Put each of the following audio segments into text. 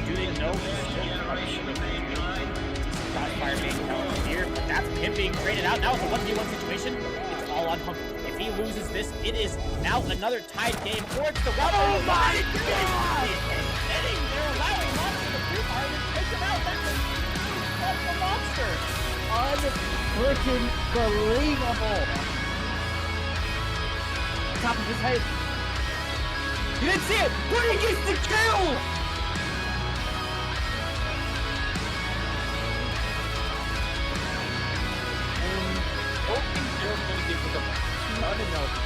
doing no got fire being held here, but that's him being traded out. Now it's a 1v1 situation. It's all on him. If he loses this, it is now another tied game towards the route. Oh my God! They're allowing Monster to free fire and take him out. That's the Monster. Unfreaking believable. Top of his head. You didn't see it, but he gets the kill!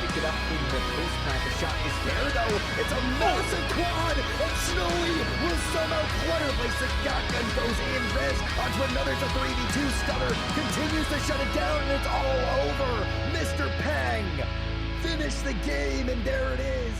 Pick it up in the first time. The shot is there though. It's a massive quad, and Snowy will somehow clutter place the shotgun goes in res onto another 3v2 Stunner continues to shut it down, and it's all over. Mr. Pang finished the game, and there it is.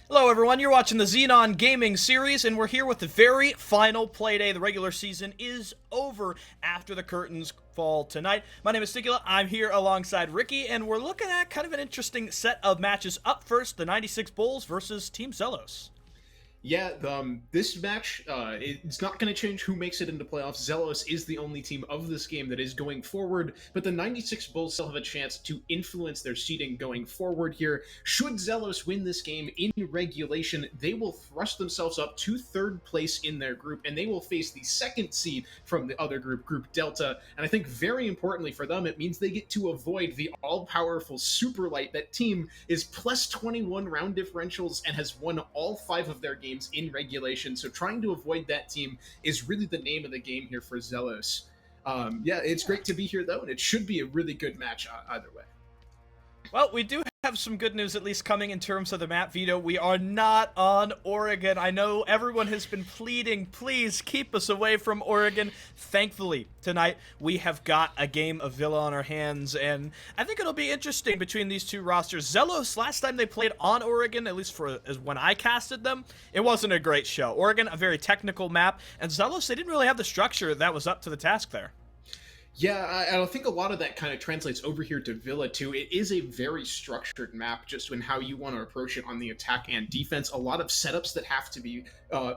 Hello everyone, you're watching the Xenon Gaming Series, and we're here with the very final playday. The regular season is over after the curtains fall tonight. My name is Stickula, I'm here alongside Ricky, and we're looking at kind of an interesting set of matches. Up first, the 96 Bulls versus Team Zelos. Yeah, this match, it's not going to change who makes it into playoffs. Zelos is the only team of this game that is going forward, but the 96 Bulls still have a chance to influence their seeding going forward here. Should Zelos win this game in regulation, they will thrust themselves up to third place in their group, and they will face the second seed from the other group, Group Delta. And I think very importantly for them, it means they get to avoid the all-powerful Super Light. That team is plus 21 round differentials and has won all 5 of their games in regulation, so trying to avoid that team is really the name of the game here for Zelos. Yeah, it's great to be here though, and it should be a really good match either way. Well, we do have some good news at least coming in terms of the map veto. We are not on Oregon. I know everyone has been pleading, please keep us away from Oregon. Thankfully, tonight we have got a game of Villa on our hands, and I think it'll be interesting between these two rosters. Zelos, last time they played on Oregon, at least as when I casted them, it wasn't a great show. Oregon, a very technical map, and Zelos, they didn't really have the structure that was up to the task there. Yeah, I think a lot of that kind of translates over here to Villa, too. It is a very structured map, just in how you want to approach it on the attack and defense. A lot of setups that have to be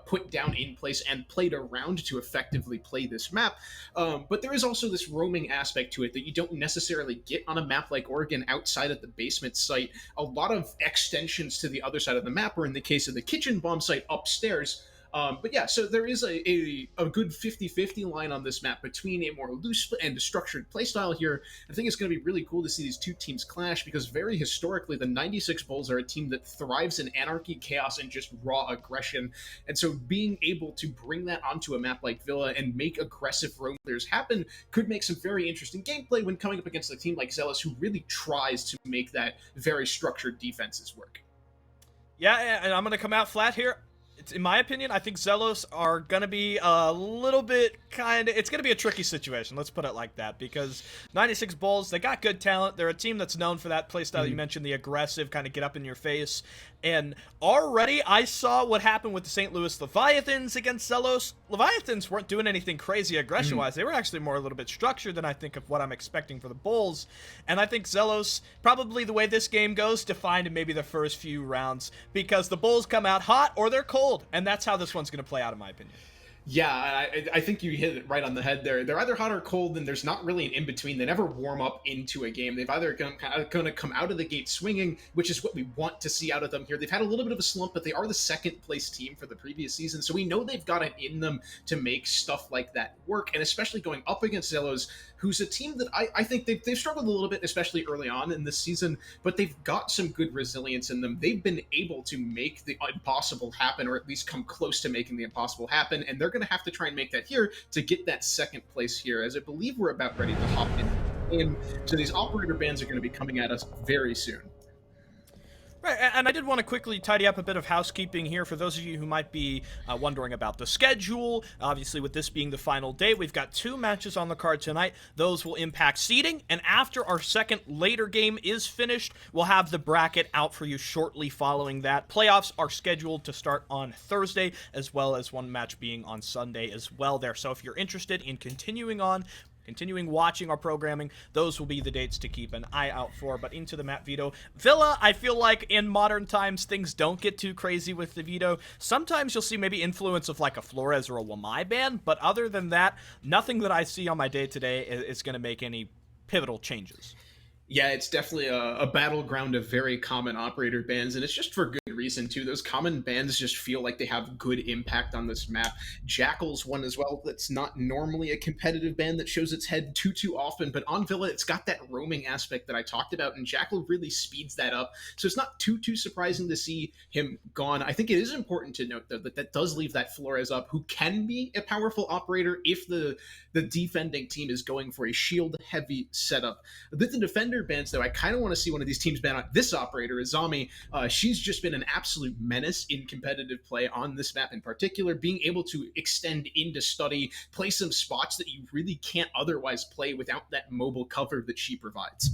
put down in place and played around to effectively play this map. But there is also this roaming aspect to it that you don't necessarily get on a map like Oregon outside of the basement site. A lot of extensions to the other side of the map, or in the case of the kitchen bomb site upstairs. But yeah, so there is a good 50-50 line on this map between a more loose and structured playstyle here. I think it's going to be really cool to see these two teams clash, because very historically, the 96 Bulls are a team that thrives in anarchy, chaos, and just raw aggression. And so being able to bring that onto a map like Villa and make aggressive roam clears happen could make some very interesting gameplay when coming up against a team like Zelos, who really tries to make that very structured defenses work. Yeah, and I'm going to come out flat here. In my opinion, I think Zelos are going to be a little bit it's going to be a tricky situation, let's put it like that, because 96 Bulls, they got good talent. They're a team that's known for that playstyle. You mentioned the aggressive, kind of get up in your face. And already I saw what happened with the St. Louis Leviathans against Zelos. Leviathans weren't doing anything crazy aggression-wise. They were actually more a little bit structured than I think of what I'm expecting for the Bulls. And I think Zelos, probably the way this game goes, defined in maybe the first few rounds, because the Bulls come out hot or they're cold. And that's how this one's going to play out, in my opinion. Yeah, I think you hit it right on the head there. They're either hot or cold, and there's not really an in-between. They never warm up into a game. They've either going to come out of the gate swinging, which is what we want to see out of them here. They've had a little bit of a slump, but they are the second-place team for the previous season, so we know they've got it in them to make stuff like that work, and especially going up against Zelos, who's a team that I think they've struggled a little bit, especially early on in this season, but they've got some good resilience in them. They've been able to make the impossible happen, or at least come close to making the impossible happen, and they're going to have to try and make that here to get that second place here, as I believe we're about ready to hop in. So these operator bans are going to be coming at us very soon. Right, and I did want to quickly tidy up a bit of housekeeping here for those of you who might be wondering about the schedule. Obviously, with this being the final day, we've got 2 matches on the card tonight. Those will impact seeding, and after our second later game is finished, we'll have the bracket out for you shortly following that. Playoffs are scheduled to start on Thursday, as well as one match being on Sunday as well there. So if you're interested in continuing on continuing watching our programming, those will be the dates to keep an eye out for. But into the map veto. Villa, I feel like in modern times, things don't get too crazy with the veto. Sometimes you'll see maybe influence of like a Flores or a Wamai ban, but other than that, nothing that I see on my day-to-day is going to make any pivotal changes. Yeah, it's definitely a battleground of very common operator bans, and it's just for good reason, too. Those common bans just feel like they have good impact on this map. Jackal's one as well that's not normally a competitive ban that shows its head too often, but on Villa, it's got that roaming aspect that I talked about, and Jackal really speeds that up, so it's not too surprising to see him gone. I think it is important to note, though, that does leave that Flores up, who can be a powerful operator if the defending team is going for a shield-heavy setup. With the defender bans, though, I kind of want to see one of these teams ban on this operator, Azami. She's just been an absolute menace in competitive play on this map in particular, being able to extend into study, play some spots that you really can't otherwise play without that mobile cover that she provides.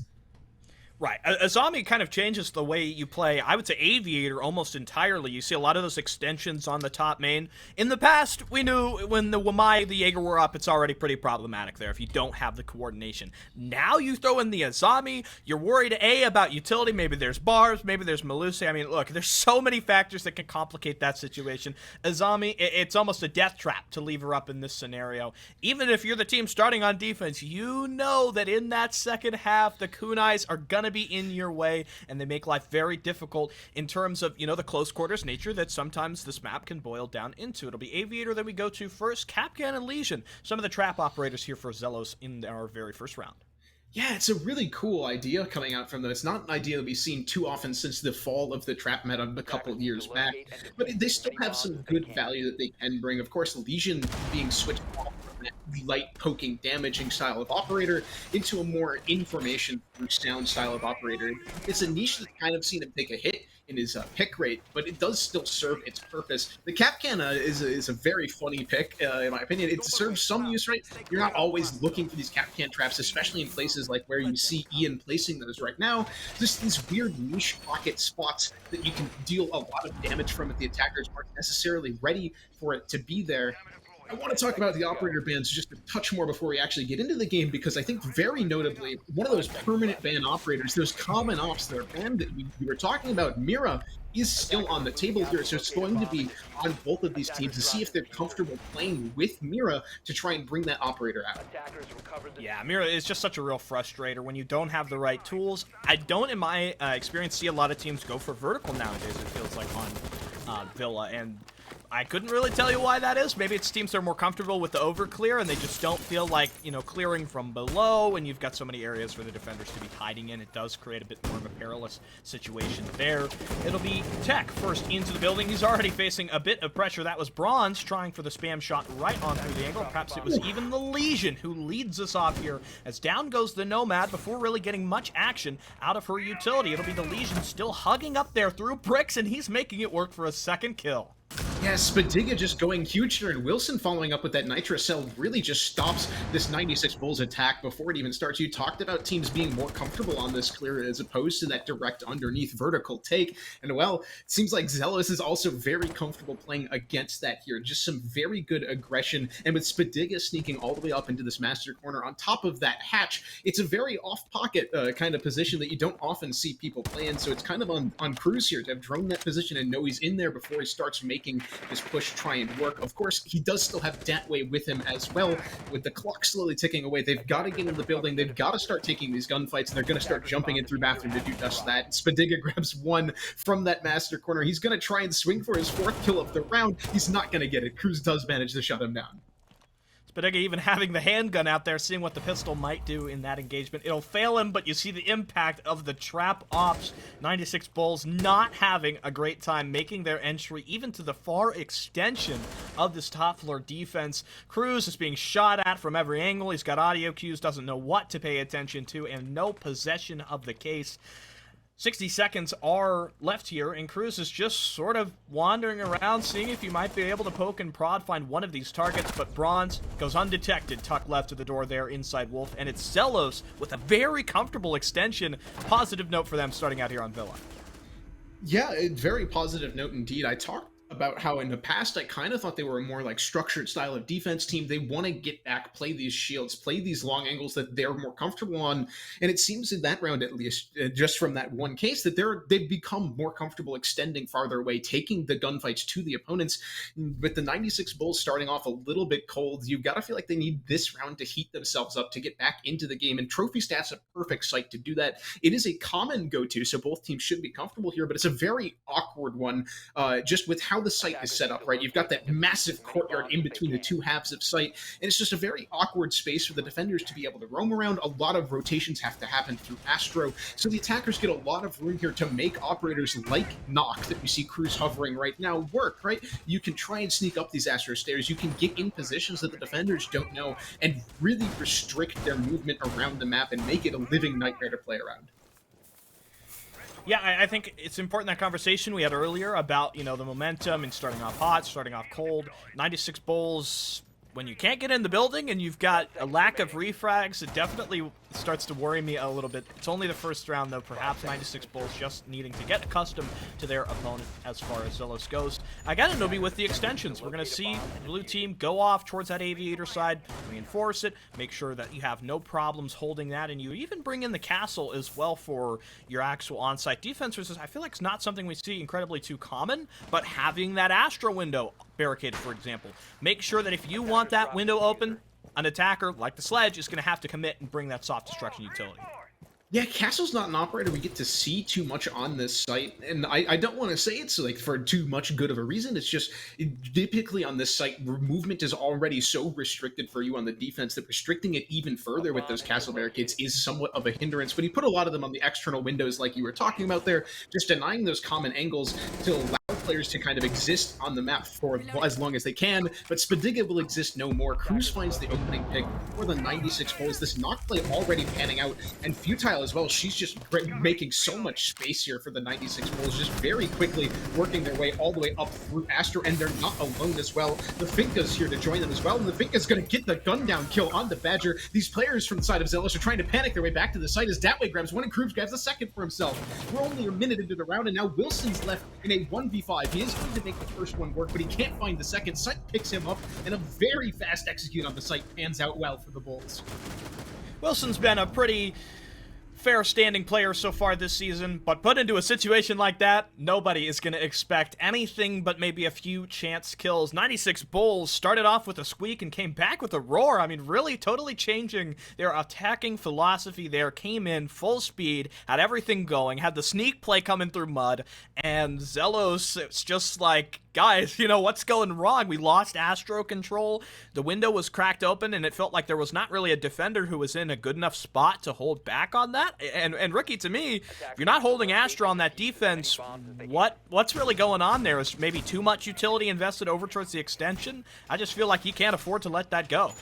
Right. Azami kind of changes the way you play, I would say, Aviator almost entirely. You see a lot of those extensions on the top main. In the past, we knew when the Wamai, the Jaeger were up, it's already pretty problematic there if you don't have the coordination. Now you throw in the Azami, you're worried, A, about utility, maybe there's bars, maybe there's Melusi. I mean, look, there's so many factors that can complicate that situation. Azami, it's almost a death trap to leave her up in this scenario. Even if you're the team starting on defense, you know that in that second half, the kunais are gonna be in your way, and they make life very difficult in terms of, the close quarters nature that sometimes this map can boil down into. It'll be Aviator that we go to first, Capcan and Legion, some of the trap operators here for Zelos in our very first round. Yeah, it's a really cool idea coming out from them. It's not an idea that we've seen too often since the fall of the trap meta a couple of years back, but they still have some good value that they can bring. Of course, Legion being switched off from that light poking damaging style of operator into a more information through sound style of operator. It's a niche that's kind of seen him take a hit in his pick rate, but it does still serve its purpose. The Capcan is a very funny pick, in my opinion. It serves some use, right? You're not always looking for these Capcan traps, especially in places like where you see Ian placing those right now. Just these weird niche pocket spots that you can deal a lot of damage from if the attackers aren't necessarily ready for it to be there. I want to talk about the operator bans just a touch more before we actually get into the game, because I think very notably, one of those permanent ban operators, those common ops that are banned that we were talking about, Mira, is still on the table here, so it's going to be on both of these teams to see if they're comfortable playing with Mira to try and bring that operator out. Yeah, Mira is just such a real frustrator when you don't have the right tools. I don't, in my experience, see a lot of teams go for vertical nowadays, it feels like, on Villa, and I couldn't really tell you why that is. Maybe it's teams that are more comfortable with the overclear and they just don't feel like, clearing from below, and you've got so many areas for the defenders to be hiding in. It does create a bit more of a perilous situation there. It'll be Tech first into the building. He's already facing a bit of pressure. That was Bronze trying for the spam shot right on through the angle. Perhaps it was even the Legion who leads us off here, as down goes the Nomad before really getting much action out of her utility. It'll be the Legion still hugging up there through bricks, and he's making it work for a second kill. Yeah, Spadiga just going huge here, and Wilson following up with that Nitro Cell really just stops this 96 Bulls attack before it even starts. You talked about teams being more comfortable on this clear as opposed to that direct underneath vertical take, and well, it seems like Zelos is also very comfortable playing against that here. Just some very good aggression, and with Spadiga sneaking all the way up into this master corner on top of that hatch, it's a very off-pocket kind of position that you don't often see people play in, so it's kind of on Cruz here to have drone that position and know he's in there before he starts making this push try and work. Of course, he does still have Datway with him as well. With the clock slowly ticking away, they've got to get in the building. They've got to start taking these gunfights, and they're going to start jumping in through bathroom to do just that. Spadiga grabs one from that master corner. He's going to try and swing for his fourth kill of the round. He's not going to get it. Cruz does manage to shut him down. Spadiga even having the handgun out there, seeing what the pistol might do in that engagement. It'll fail him, but you see the impact of the trap ops. 96 Bulls not having a great time making their entry even to the far extension of this top floor defense. Cruz is being shot at from every angle. He's got audio cues, doesn't know what to pay attention to, and no possession of the case. 60 seconds are left here, and Cruz is just sort of wandering around, seeing if he might be able to poke and prod, find one of these targets, but Bronze goes undetected, tucked left of the door there inside Wolf, and it's Zelos with a very comfortable extension. Positive note for them starting out here on Villa. Yeah, a very positive note indeed. I talked about how in the past I kind of thought they were a more like structured style of defense team. They want to get back, play these shields, play these long angles that they're more comfortable on. And it seems in that round, at least, just from that one case, that they've become more comfortable extending farther away, taking the gunfights to the opponents. With the 96 Bulls starting off a little bit cold, you've got to feel like they need this round to heat themselves up to get back into the game. And Trophy Stat's a perfect site to do that. It is a common go-to, so both teams should be comfortable here, but it's a very awkward one, just with how the site is set up, right? You've got that massive courtyard in between the two halves of site, and it's just a very awkward space for the defenders to be able to roam around. A lot of rotations have to happen through Astro, so the attackers get a lot of room here to make operators like Nock, that we see Cruz hovering right now, work, right? You can try and sneak up these Astro stairs, you can get in positions that the defenders don't know, and really restrict their movement around the map and make it a living nightmare to play around. Yeah, I think it's important, that conversation we had earlier about, the momentum and starting off hot, starting off cold. 96 Bulls, when you can't get in the building and you've got a lack of refrags, it definitely starts to worry me a little bit. It's only the first round, though. Perhaps 96 Bulls just needing to get accustomed to their opponent as far as Zelos goes. Again, it'll be with the extensions. We're going to see blue team go off towards that aviator side, reinforce it, make sure that you have no problems holding that, and you even bring in the castle as well for your actual on-site defense, which is, I feel like, it's not something we see incredibly too common, but having that Astro window barricaded, for example. Make sure that if you want that window open, an attacker, like the Sledge, is going to have to commit and bring that soft destruction utility. Yeah, Castle's not an operator we get to see too much on this site, and I don't want to say it's like for too much good of a reason. It's just typically on this site, movement is already so restricted for you on the defense that restricting it even further with those castle barricades is somewhat of a hindrance. But he put a lot of them on the external windows like you were talking about there, just denying those common angles to allow players to kind of exist on the map for as long as they can, but Spadiga will exist no more. Cruz finds the opening pick for the 96 Bulls. This knock play already panning out, and Futile as well. She's just making so much space here for the 96 Bulls, just very quickly working their way all the way up through Astro, and they're not alone as well. The Finka's here to join them as well, and the Finka's going to get the gun down kill on the Badger. These players from the side of Zelos are trying to panic their way back to the site as Datway grabs one and Cruz grabs the second for himself. We're only a minute into the round, and now Wilson's left in a 1v5. He is going to make the first one work, but he can't find the second. Site picks him up, and a very fast execute on the site pans out well for the Bulls. Wilson's been a pretty fair standing player so far this season, but put into a situation like that, nobody is going to expect anything but maybe a few chance kills. 96 Bulls started off with a squeak and came back with a roar. I mean, really totally changing their attacking philosophy there. Came in full speed, had everything going, had the sneak play coming through mud, and Zelos, it's just like, guys, what's going wrong? We lost Astro control. The window was cracked open, and it felt like there was not really a defender who was in a good enough spot to hold back on that. And Ricky, to me, if you're not holding Astro on that defense, what's really going on there? Is maybe too much utility invested over towards the extension? I just feel like you can't afford to let that go.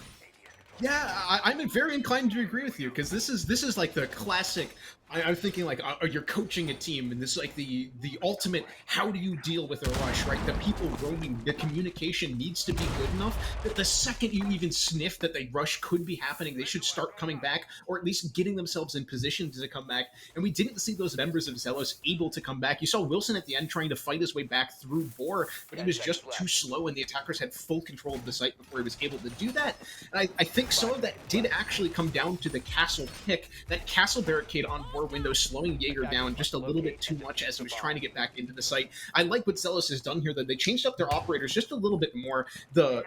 Yeah, I'm very inclined to agree with you, because this is like the classic. I'm thinking like you're coaching a team, and this is like the ultimate. How do you deal with a rush, right? The people roaming, the communication needs to be good enough that the second you even sniff that the rush could be happening, they should start coming back, or at least getting themselves in position to come back. And we didn't see those members of Zelos able to come back. You saw Wilson at the end trying to fight his way back through Boar, but he was just too slow, and the attackers had full control of the site before he was able to do that. And I think some of that did actually come down to the castle pick, that castle barricade on Boar window, slowing Jaeger down just a little bit too much as he was trying to get back into the site. I like what Zelos has done here, that they changed up their operators just a little bit more. The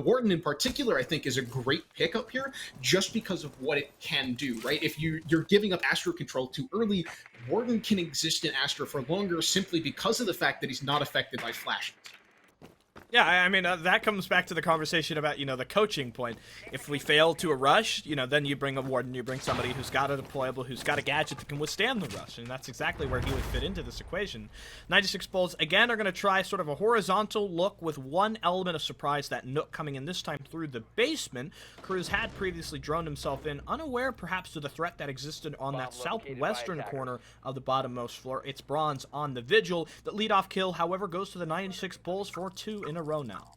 Warden in particular, I think, is a great pickup here, just because of what it can do, right? If you're giving up Astro control too early, Warden can exist in Astro for longer simply because of the fact that he's not affected by flashes. Yeah, I mean, that comes back to the conversation about, the coaching point. If we fail to a rush, then you bring a Warden, you bring somebody who's got a deployable, who's got a gadget that can withstand the rush, and that's exactly where he would fit into this equation. 96 Bulls, again, are going to try sort of a horizontal look with one element of surprise, that Nook coming in this time through the basement. Cruz had previously droned himself in, unaware perhaps to the threat that existed on that southwestern corner of the bottommost floor. It's Bronze on the Vigil. The leadoff kill, however, goes to the 96 Bulls for 2 in a row now.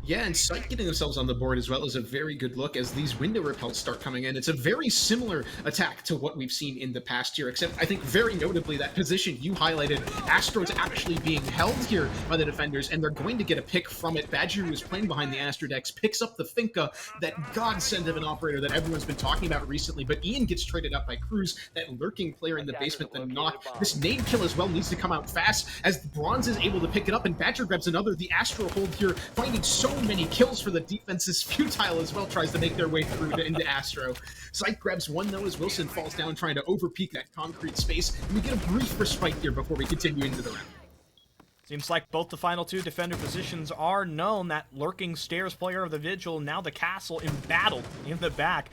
Yeah, and Sight getting themselves on the board as well is a very good look as these window repels start coming in. It's a very similar attack to what we've seen in the past year, except I think very notably that position you highlighted, Astro's actually being held here by the defenders, and they're going to get a pick from it. Badger, who is playing behind the Astrodex, picks up the Finka, that godsend of an operator that everyone's been talking about recently, but Ian gets traded up by Cruz, that lurking player in the basement, the knock. This nade kill as well needs to come out fast as Bronze is able to pick it up, and Badger grabs another. The Astro hold here, finding so many kills for the defense is futile as well, tries to make their way through into Astro. Sight grabs one though as Wilson falls down trying to overpeak that concrete space, and we get a brief respite here before we continue into the round. Seems like both the final two defender positions are known. That lurking stairs player of the Vigil, now the castle embattled in the back.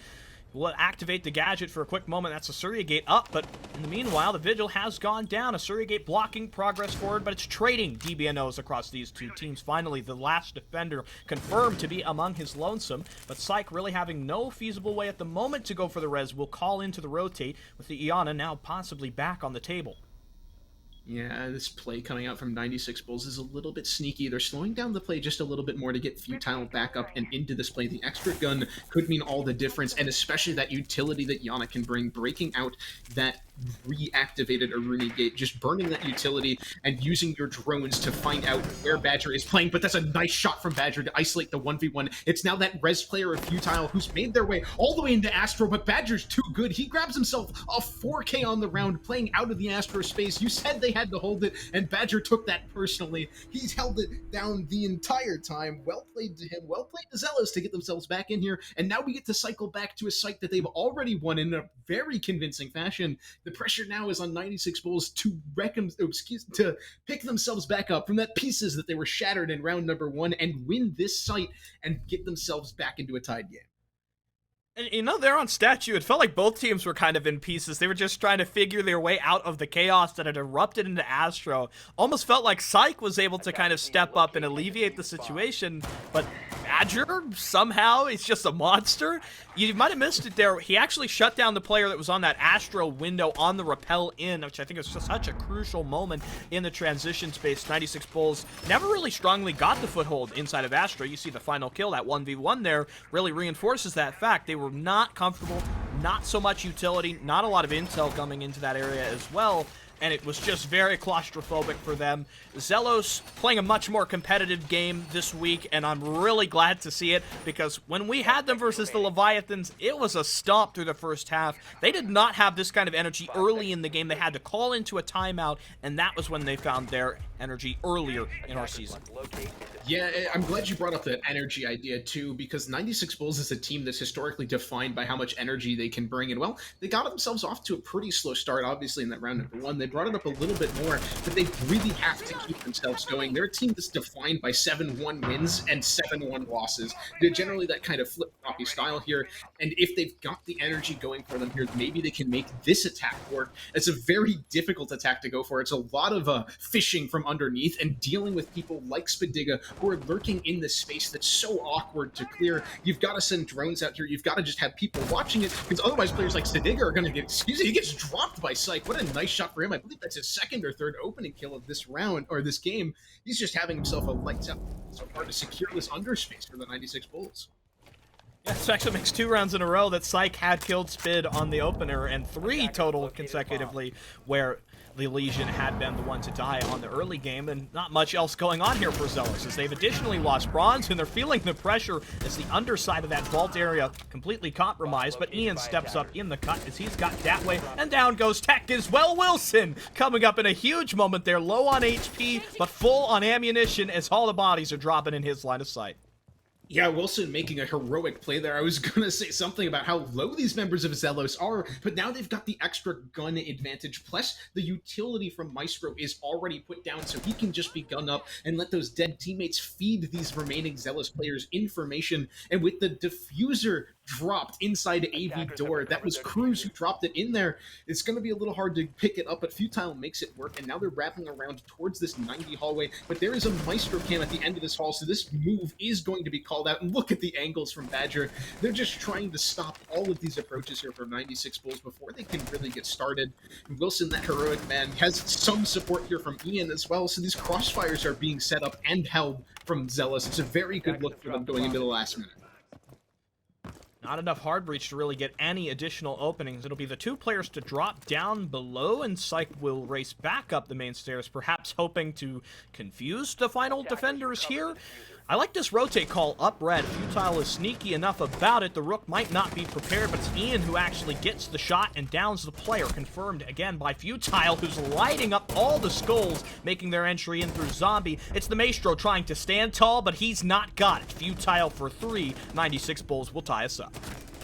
Will activate the gadget for a quick moment. That's a Surya Gate up, but in the meanwhile, the Vigil has gone down. A Surya Gate blocking progress forward, but it's trading DBNOs across these two teams. Finally, the last defender confirmed to be among his lonesome, but Psych really having no feasible way at the moment to go for the res will call into the rotate, with the Iana now possibly back on the table. Yeah, this play coming out from 96 Bulls is a little bit sneaky. They're slowing down the play just a little bit more to get Futile back up and into this play. The extra gun could mean all the difference, and especially that utility that Yana can bring, breaking out that reactivated Aruni Gate, just burning that utility and using your drones to find out where Badger is playing. But that's a nice shot from Badger to isolate the 1v1. It's now that res player of Futile who's made their way all the way into Astro, but Badger's too good. He grabs himself a 4K on the round, playing out of the Astro space. You said they had to hold it, and Badger took that personally. He's held it down the entire time. Well played to him. Well played to Zelos to get themselves back in here. And now we get to cycle back to a site that they've already won in a very convincing fashion. The pressure now is on 96 Bulls to to pick themselves back up from that pieces that they were shattered in round number 1 and win this site and get themselves back into a tied game. And, you know, there on statue, it felt like both teams were kind of in pieces. They were just trying to figure their way out of the chaos that had erupted into Astro. Almost felt like Psych was able to kind of step up and alleviate the situation, but Badger, somehow, is just a monster. You might have missed it there. He actually shut down the player that was on that Astro window on the rappel in, which I think is just such a crucial moment in the transition space. 96 Bulls never really strongly got the foothold inside of Astro. You see the final kill, that 1v1 there, really reinforces that fact. They were not comfortable, not so much utility, not a lot of intel coming into that area as well, and it was just very claustrophobic for them. Zelos playing a much more competitive game this week, and I'm really glad to see it, because when we had them versus the Leviathans, it was a stomp through the first half. They did not have this kind of energy early in the game. They had to call into a timeout, and that was when they found their energy earlier in our season. Yeah, I'm glad you brought up that energy idea too, because 96 Bulls is a team that's historically defined by how much energy they can bring. And well, they got themselves off to a pretty slow start, obviously, in that round number 1. They brought it up a little bit more, but they really have to keep themselves going. They're a team that's defined by 7-1 wins and 7-1 losses. They're generally that kind of flip-floppy style here, and if they've got the energy going for them here, maybe they can make this attack work. It's a very difficult attack to go for. It's a lot of fishing from underneath and dealing with people like Spadiga who are lurking in this space that's so awkward to clear. You've got to send drones out here. You've got to just have people watching it, because otherwise players like Spadiga are going to get, he gets dropped by Psych. What a nice shot for him. I believe that's his second or third opening kill of this round, or this game. He's just having himself a lights out so hard to secure this underspace for the 96 Bulls. Yeah, this actually makes 2 rounds in a row that Psych had killed Spid on the opener, and 3 total consecutively where the Legion had been the one to die on the early game, and not much else going on here for Zelos, as they've additionally lost Bronze, and they're feeling the pressure as the underside of that vault area completely compromised, but Ian steps up in the cut as he's got that way, and down goes Tech as well. Wilson coming up in a huge moment there, low on HP, but full on ammunition as all the bodies are dropping in his line of sight. Yeah, Wilson making a heroic play there. I was going to say something about how low these members of Zelos are, but now they've got the extra gun advantage, plus the utility from Maestro is already put down, so he can just be gunned up and let those dead teammates feed these remaining Zealous players information. And with the diffuser dropped inside AV door. That was Cruz who dropped it in there. It's going to be a little hard to pick it up, but Futile makes it work, and now they're wrapping around towards this 90 hallway, but there is a Maestro cam at the end of this hall, so this move is going to be called out, and look at the angles from Badger. They're just trying to stop all of these approaches here from 96 Bulls before they can really get started. And Wilson, that heroic man, has some support here from Ian as well, so these crossfires are being set up and held from Zelos. It's a very good look for them going into the last minute. Not enough hard breach to really get any additional openings. It'll be the two players to drop down below, and Psych will race back up the main stairs, perhaps hoping to confuse the final defenders here. I like this rotate call up red. Futile is sneaky enough about it. The Rook might not be prepared, but it's Ian who actually gets the shot and downs the player. Confirmed again by Futile, who's lighting up all the skulls, making their entry in through Zombie. It's the Maestro trying to stand tall, but he's not got it. Futile for 3. 96 Bulls will tie us up.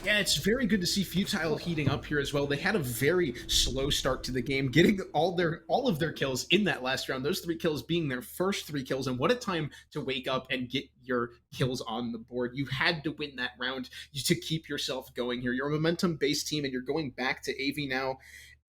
Yeah, it's very good to see Futile heating up here as well. They had a very slow start to the game, getting all of their kills in that last round. Those 3 kills being their first 3 kills, and what a time to wake up and get your kills on the board. You had to win that round to keep yourself going here. You're a momentum-based team, and you're going back to AV now.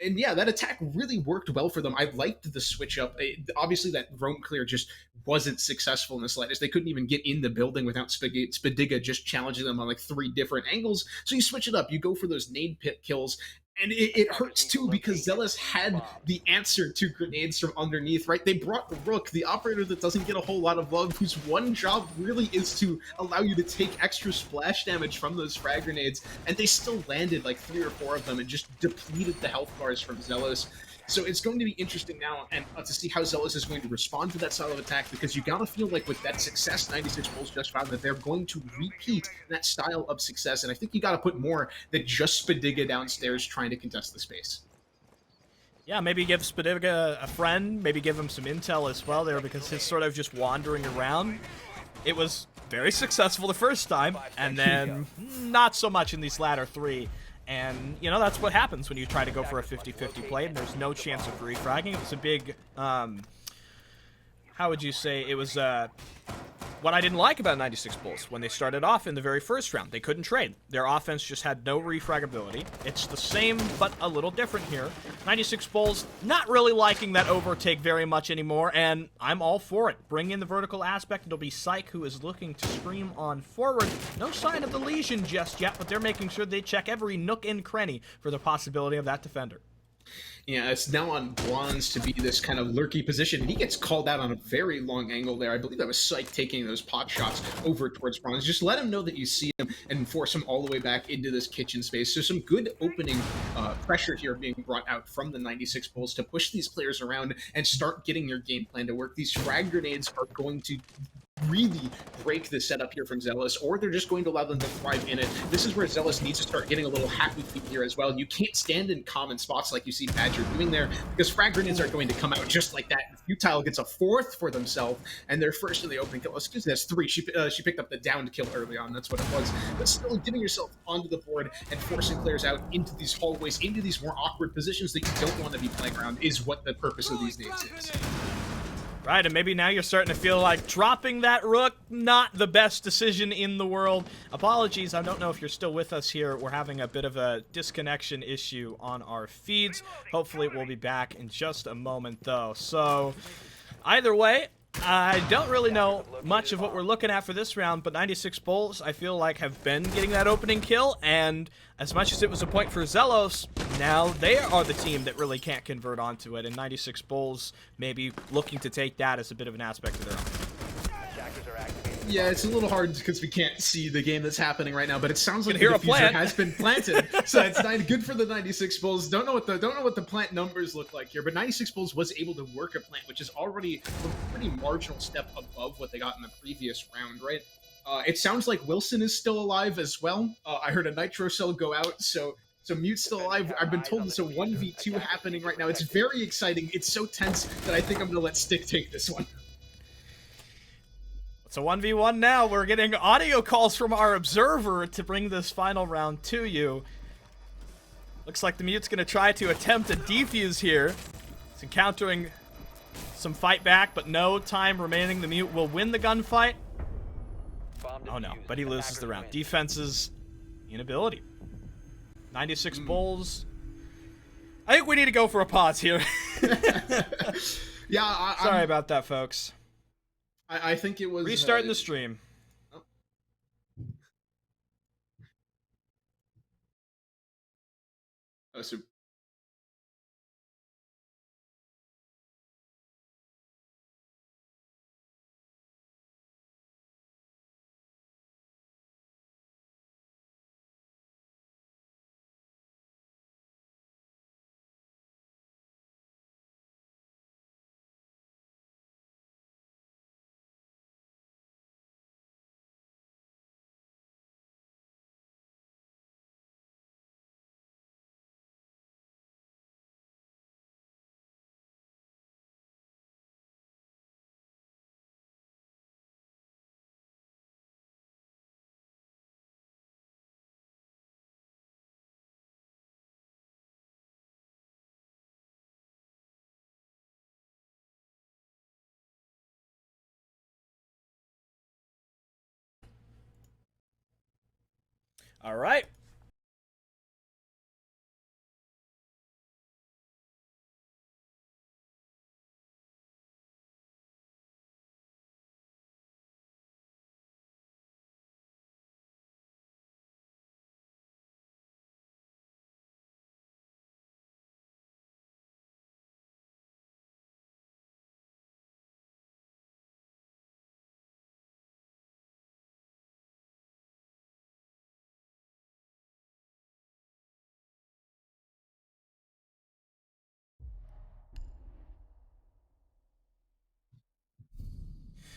And yeah, that attack really worked well for them. I liked the switch up. Obviously, that roam clear just wasn't successful in the slightest. They couldn't even get in the building without Spadiga just challenging them on like 3 different angles. So you switch it up. You go for those nade pit kills. And it hurts too because Zelos had the answer to grenades from underneath, right? They brought the Rook, the operator that doesn't get a whole lot of love, whose one job really is to allow you to take extra splash damage from those frag grenades, and they still landed like 3 or 4 of them and just depleted the health bars from Zelos. So it's going to be interesting now and to see how Zelos is going to respond to that style of attack, because you gotta feel like with that success 96 Bulls just found that they're going to repeat that style of success, and I think you gotta put more than just Spadiga downstairs trying to contest the space. Yeah, maybe give Spadiga a friend, maybe give him some intel as well there, because he's sort of just wandering around. It was very successful the first time, and then not so much in these latter 3. And, you know, that's what happens when you try to go for a 50-50 play, and there's no chance of refragging. It was a big, how would you say, it was, what I didn't like about 96 Bulls when they started off in the very first round. They couldn't trade. Their offense just had no refraggability. It's the same, but a little different here. 96 Bulls not really liking that overtake very much anymore, and I'm all for it. Bring in the vertical aspect. It'll be Psych who is looking to scream on forward. No sign of the Legion just yet, but they're making sure they check every nook and cranny for the possibility of that defender. Yeah, it's now on Bronze to be this kind of lurky position, and he gets called out on a very long angle there. I believe that was Psych taking those pot shots over towards Bronze. Just let him know that you see him and force him all the way back into this kitchen space. So some good opening pressure here being brought out from the 96 Bulls to push these players around and start getting your game plan to work. These frag grenades are going to really break the setup here from Zelos, or they're just going to allow them to thrive in it. This is where Zelos needs to start getting a little happy feet here as well. You can't stand in common spots like you see Badger doing there, because frag grenades are going to come out just like that. Futile gets a 4th for themselves, and they're first in the opening kill. Excuse me, that's 3. She picked up the downed kill early on, that's what it was. But still, getting yourself onto the board and forcing players out into these hallways, into these more awkward positions that you don't want to be playing around is what the purpose of these nades is. Right, and maybe now you're starting to feel like dropping that Rook, not the best decision in the world. Apologies, I don't know if you're still with us here. We're having a bit of a disconnection issue on our feeds. Hopefully we'll be back in just a moment, though. So, either way, I don't really know much of what we're looking at for this round, but 96 Bulls, I feel like, have been getting that opening kill, and as much as it was a point for Zelos, now they are the team that really can't convert onto it, and 96 Bulls maybe looking to take that as a bit of an aspect of their own. Yeah, it's a little hard because we can't see the game that's happening right now, but it sounds like the hear a diffuser plant. has been planted. So it's good for the 96 Bulls. Don't know what the plant numbers look like here, but 96 Bulls was able to work a plant, which is already a pretty marginal step above what they got in the previous round, right? It sounds like Wilson is still alive as well. I heard a nitro cell go out, so Mute's still alive. I've been told there's a 1v2 happening right now. It's very exciting. It's so tense that I think I'm going to let Stick take this one. It's a 1v1 now. We're getting audio calls from our observer to bring this final round to you. Looks like the Mute's going to try to attempt a defuse here. He's encountering some fight back, but no time remaining. The Mute will win the gunfight. Oh no, but he loses the round. Defenses, inability. 96 Bulls. I think we need to go for a pause here. Yeah, Sorry about that, folks. I think it was Restarting the stream. So All right.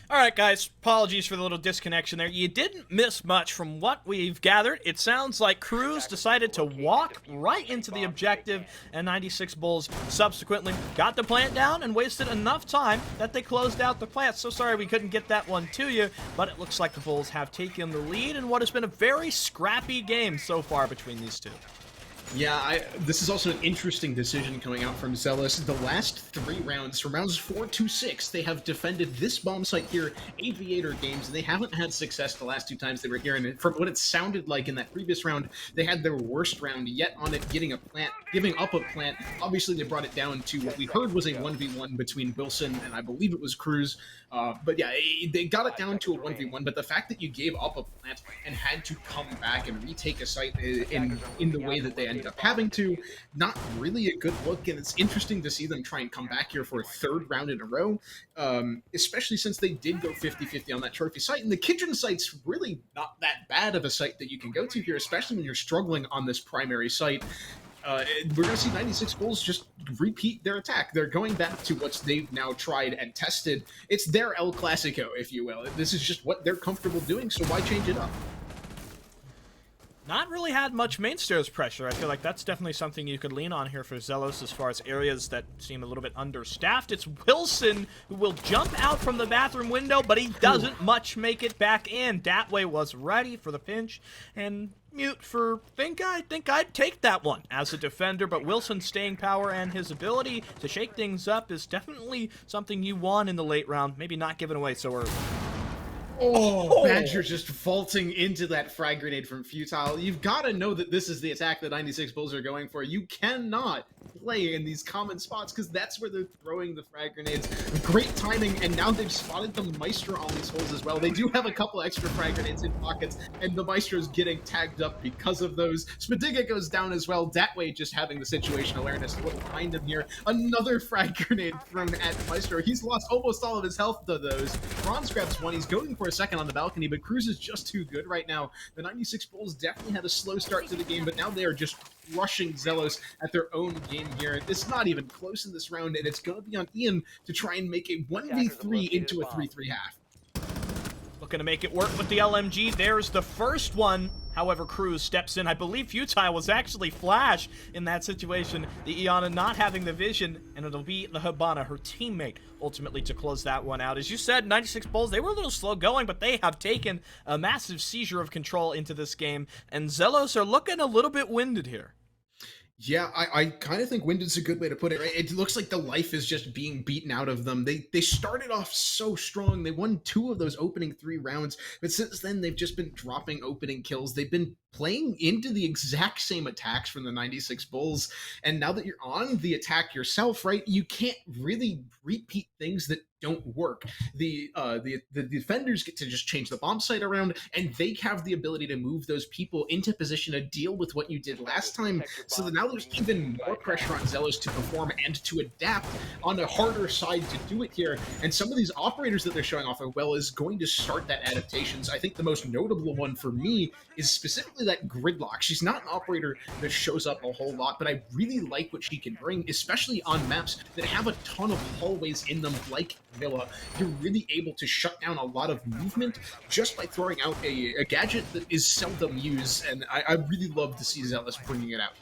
All right, guys, apologies for the little disconnection there. You didn't miss much from what we've gathered. It sounds like Cruz decided to walk right into the objective, and 96 Bulls subsequently got the plant down and wasted enough time that they closed out the plant. So sorry we couldn't get that one to you, but it looks like the Bulls have taken the lead in what has been a very scrappy game so far between these two. yeah, this is also an interesting decision coming out from Zelos. The last 3 rounds, from rounds 4 to 6, they have defended this bomb site here, Aviator Games, and they haven't had success the last 2 times they were here. And from what it sounded like in that previous round, they had their worst round yet on it, giving up a plant. Obviously, they brought it down to what we heard was a 1v1 between Wilson and I believe it was Cruz. But yeah, they got it down to a 1v1, but the fact that you gave up a plant and had to come back and retake a site in the way that they ended up having to, not really a good look, and it's interesting to see them try and come back here for a 3rd round in a row, especially since they did go 50-50 on that trophy site, and the Kitchen site's really not that bad of a site that you can go to here, especially when you're struggling on this primary site. We're going to see 96 Bulls just repeat their attack. They're going back to what they've now tried and tested. It's their El Clasico, if you will. This is just what they're comfortable doing, so why change it up? Not really had much mainstairs pressure. I feel like that's definitely something you could lean on here for Zelos as far as areas that seem a little bit understaffed. It's Wilson who will jump out from the bathroom window, but he doesn't much make it back in. Datway was ready for the pinch, and Mute for I think I'd take that one as a defender, but Wilson's staying power and his ability to shake things up is definitely something you want in the late round, maybe not given away so early. Oh, Badger just vaulting into that frag grenade from Futile. You've got to know that this is the attack that 96 Bulls are going for. You cannot play in these common spots because that's where they're throwing the frag grenades. Great timing, and now they've spotted the Maestro on these holes as well. They do have a couple extra frag grenades in pockets, and the Maestro's getting tagged up because of those. Spadiga goes down as well. Datway just having the situation awareness to look behind him here. Another frag grenade thrown at Maestro. He's lost almost all of his health to those. Bronze grabs one. He's going for a second on the balcony, but Cruz is just too good right now. The 96 Bulls definitely had a slow start to the game, but now they are just crushing Zelos at their own game here. It's not even close in this round, and it's going to be on Ian to try and make a 1v3 into a 3-3 half. Looking to make it work with the LMG. There's the first one. However, Cruz steps in. I believe Futile was actually Flash in that situation. The Iana not having the vision, and it'll be the Hibana, her teammate, ultimately to close that one out. As you said, 96 Bulls, they were a little slow going, but they have taken a massive seizure of control into this game, and Zelos are looking a little bit winded here. Yeah, I kind of think winded's a good way to put it. Right? It looks like the life is just being beaten out of them. They started off so strong. They won 2 of those opening 3 rounds, but since then they've just been dropping opening kills. They've been playing into the exact same attacks from the 96 Bulls, and now that you're on the attack yourself, right, you can't really repeat things that don't work. The defenders get to just change the bomb site around, and they have the ability to move those people into position to deal with what you did last time. So that now there's even more pressure on Zelos to perform and to adapt on a harder side to do it here. And some of these operators that they're showing off as well is going to start that adaptations. I think the most notable one for me is specifically that gridlock. She's not an operator that shows up a whole lot, but I really like what she can bring, especially on maps that have a ton of hallways in them, like Villa. You're really able to shut down a lot of movement just by throwing out a gadget that is seldom used, and I really love to see Zealous bringing it out.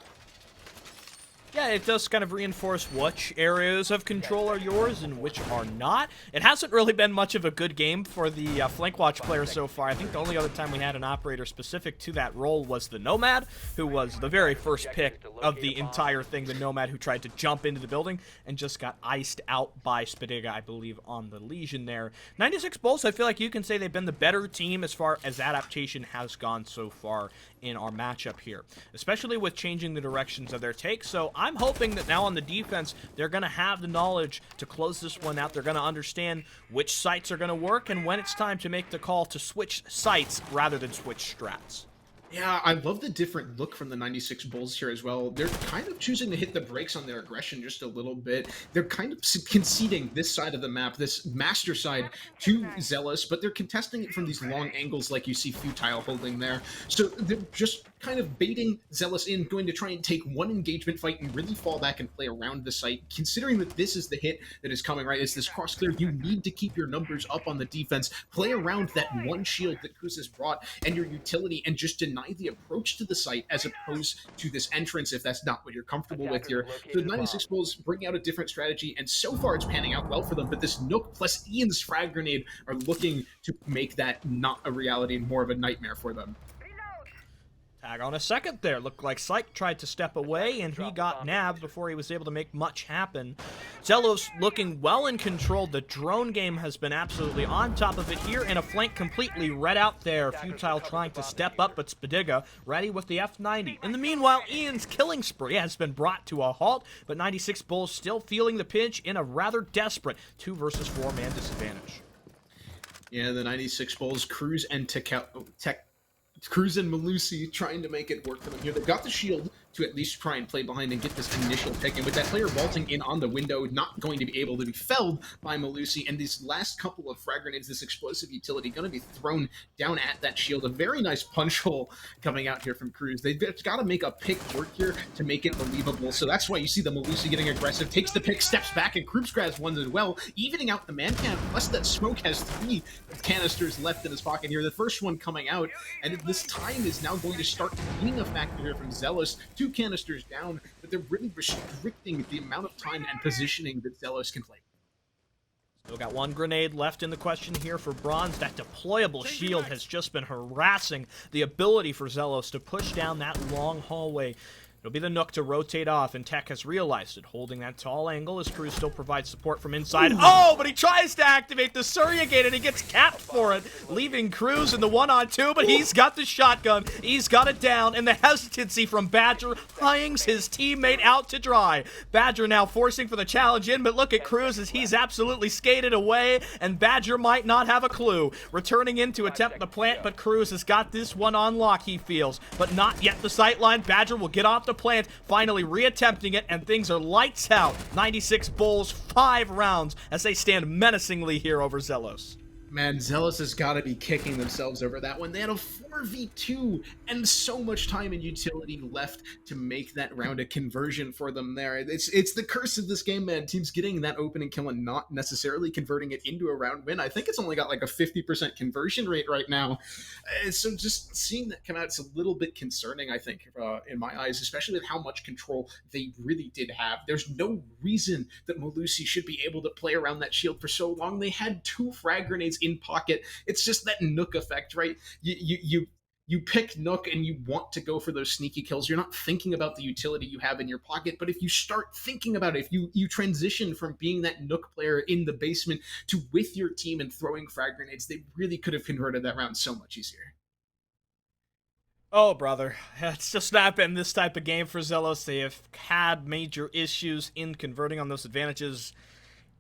Yeah, it does kind of reinforce which areas of control are yours and which are not. It hasn't really been much of a good game for the flank watch players so far. I think the only other time we had an operator specific to that role was the Nomad, who was the very first pick of the entire thing, the Nomad who tried to jump into the building and just got iced out by Spidiga, I believe, on the Legion there. 96 Bulls, I feel like you can say they've been the better team as far as adaptation has gone so far in our matchup here, especially with changing the directions of their take. So I'm hoping that now on the defense, they're going to have the knowledge to close this one out. They're going to understand which sites are going to work and when it's time to make the call to switch sites rather than switch strats. Yeah, I love the different look from the 96 Bulls here as well. They're kind of choosing to hit the brakes on their aggression just a little bit. They're kind of conceding this side of the map, this master side, to Zealous, but they're contesting it from these long angles like you see Futile holding there. So they're just kind of baiting Zealous in, going to try and take one engagement fight and really fall back and play around the site. Considering that this is the hit that is coming, right? It's this cross clear. You need to keep your numbers up on the defense. Play around that one shield that Cruz has brought and your utility and just deny the approach to the site as opposed to this entrance if that's not what you're comfortable with here. So the 96 Bulls bring out a different strategy, and so far it's panning out well for them, but this Nook plus Ian's frag grenade are looking to make that not a reality and more of a nightmare for them. Tag on a second there. Looked like Psych tried to step away, and he got nabbed before he was able to make much happen. Zelos looking well in control. The drone game has been absolutely on top of it here, and a flank completely read out there. Futile trying to step up, but Spidiga ready with the F90. In the meanwhile, Ian's killing spree has been brought to a halt, but 96 Bulls still feeling the pinch in a rather desperate 2 versus 4 man disadvantage. Yeah, the 96 Bulls, Cruz and Cruz and Malusi trying to make it work for them here. They've got the shield to at least try and play behind and get this initial pick. And with that player vaulting in on the window, not going to be able to be felled by Malusi. And these last couple of frag grenades, this explosive utility, going to be thrown down at that shield. A very nice punch hole coming out here from Cruz. They've got to make a pick work here to make it believable. So that's why you see the Malusi getting aggressive, takes the pick, steps back, and Cruz grabs one as well, evening out the man can. Plus that Smoke has 3 canisters left in his pocket here. The first one coming out, and this time is now going to start being a factor here from Zealous. 2 canisters down, but they're really restricting the amount of time and positioning that Zealous can play. Still got 1 grenade left in the question here for Bronze. That deployable shield has just been harassing the ability for Zelos to push down that long hallway. It'll be the Nook to rotate off, and Tech has realized it, holding that tall angle as Cruz still provides support from inside. Ooh. Oh, but he tries to activate the Surya Gate, and he gets capped for it, leaving Cruz in the 1-on-2, but he's got the shotgun, he's got it down, and the hesitancy from Badger hangs his teammate out to dry. Badger now forcing for the challenge in, but look at Cruz as he's absolutely skated away, and Badger might not have a clue. Returning in to attempt the plant, but Cruz has got this one on lock, he feels, but not yet the sightline. Badger will get off the plant, finally reattempting it, and things are lights out. 96 Bulls, 5 rounds as they stand menacingly here over Zelos. Man, Zealous has got to be kicking themselves over that one. They had a 4v2 and so much time and utility left to make that round a conversion for them there. It's the curse of this game, man. Teams getting that opening kill and not necessarily converting it into a round win. I think it's only got like a 50% conversion rate right now. So just seeing that come out, it's a little bit concerning, I think, in my eyes, especially with how much control they really did have. There's no reason that Malusi should be able to play around that shield for so long. They had 2 frag grenades in pocket. It's just that Nook effect, right? You you pick Nook and you want to go for those sneaky kills. You're not thinking about the utility you have in your pocket, but if you start thinking about it, if you transition from being that Nook player in the basement to with your team and throwing frag grenades, they really could have converted that round so much easier. Oh, brother. It's just not been this type of game for Zelos. They have had major issues in converting on those advantages.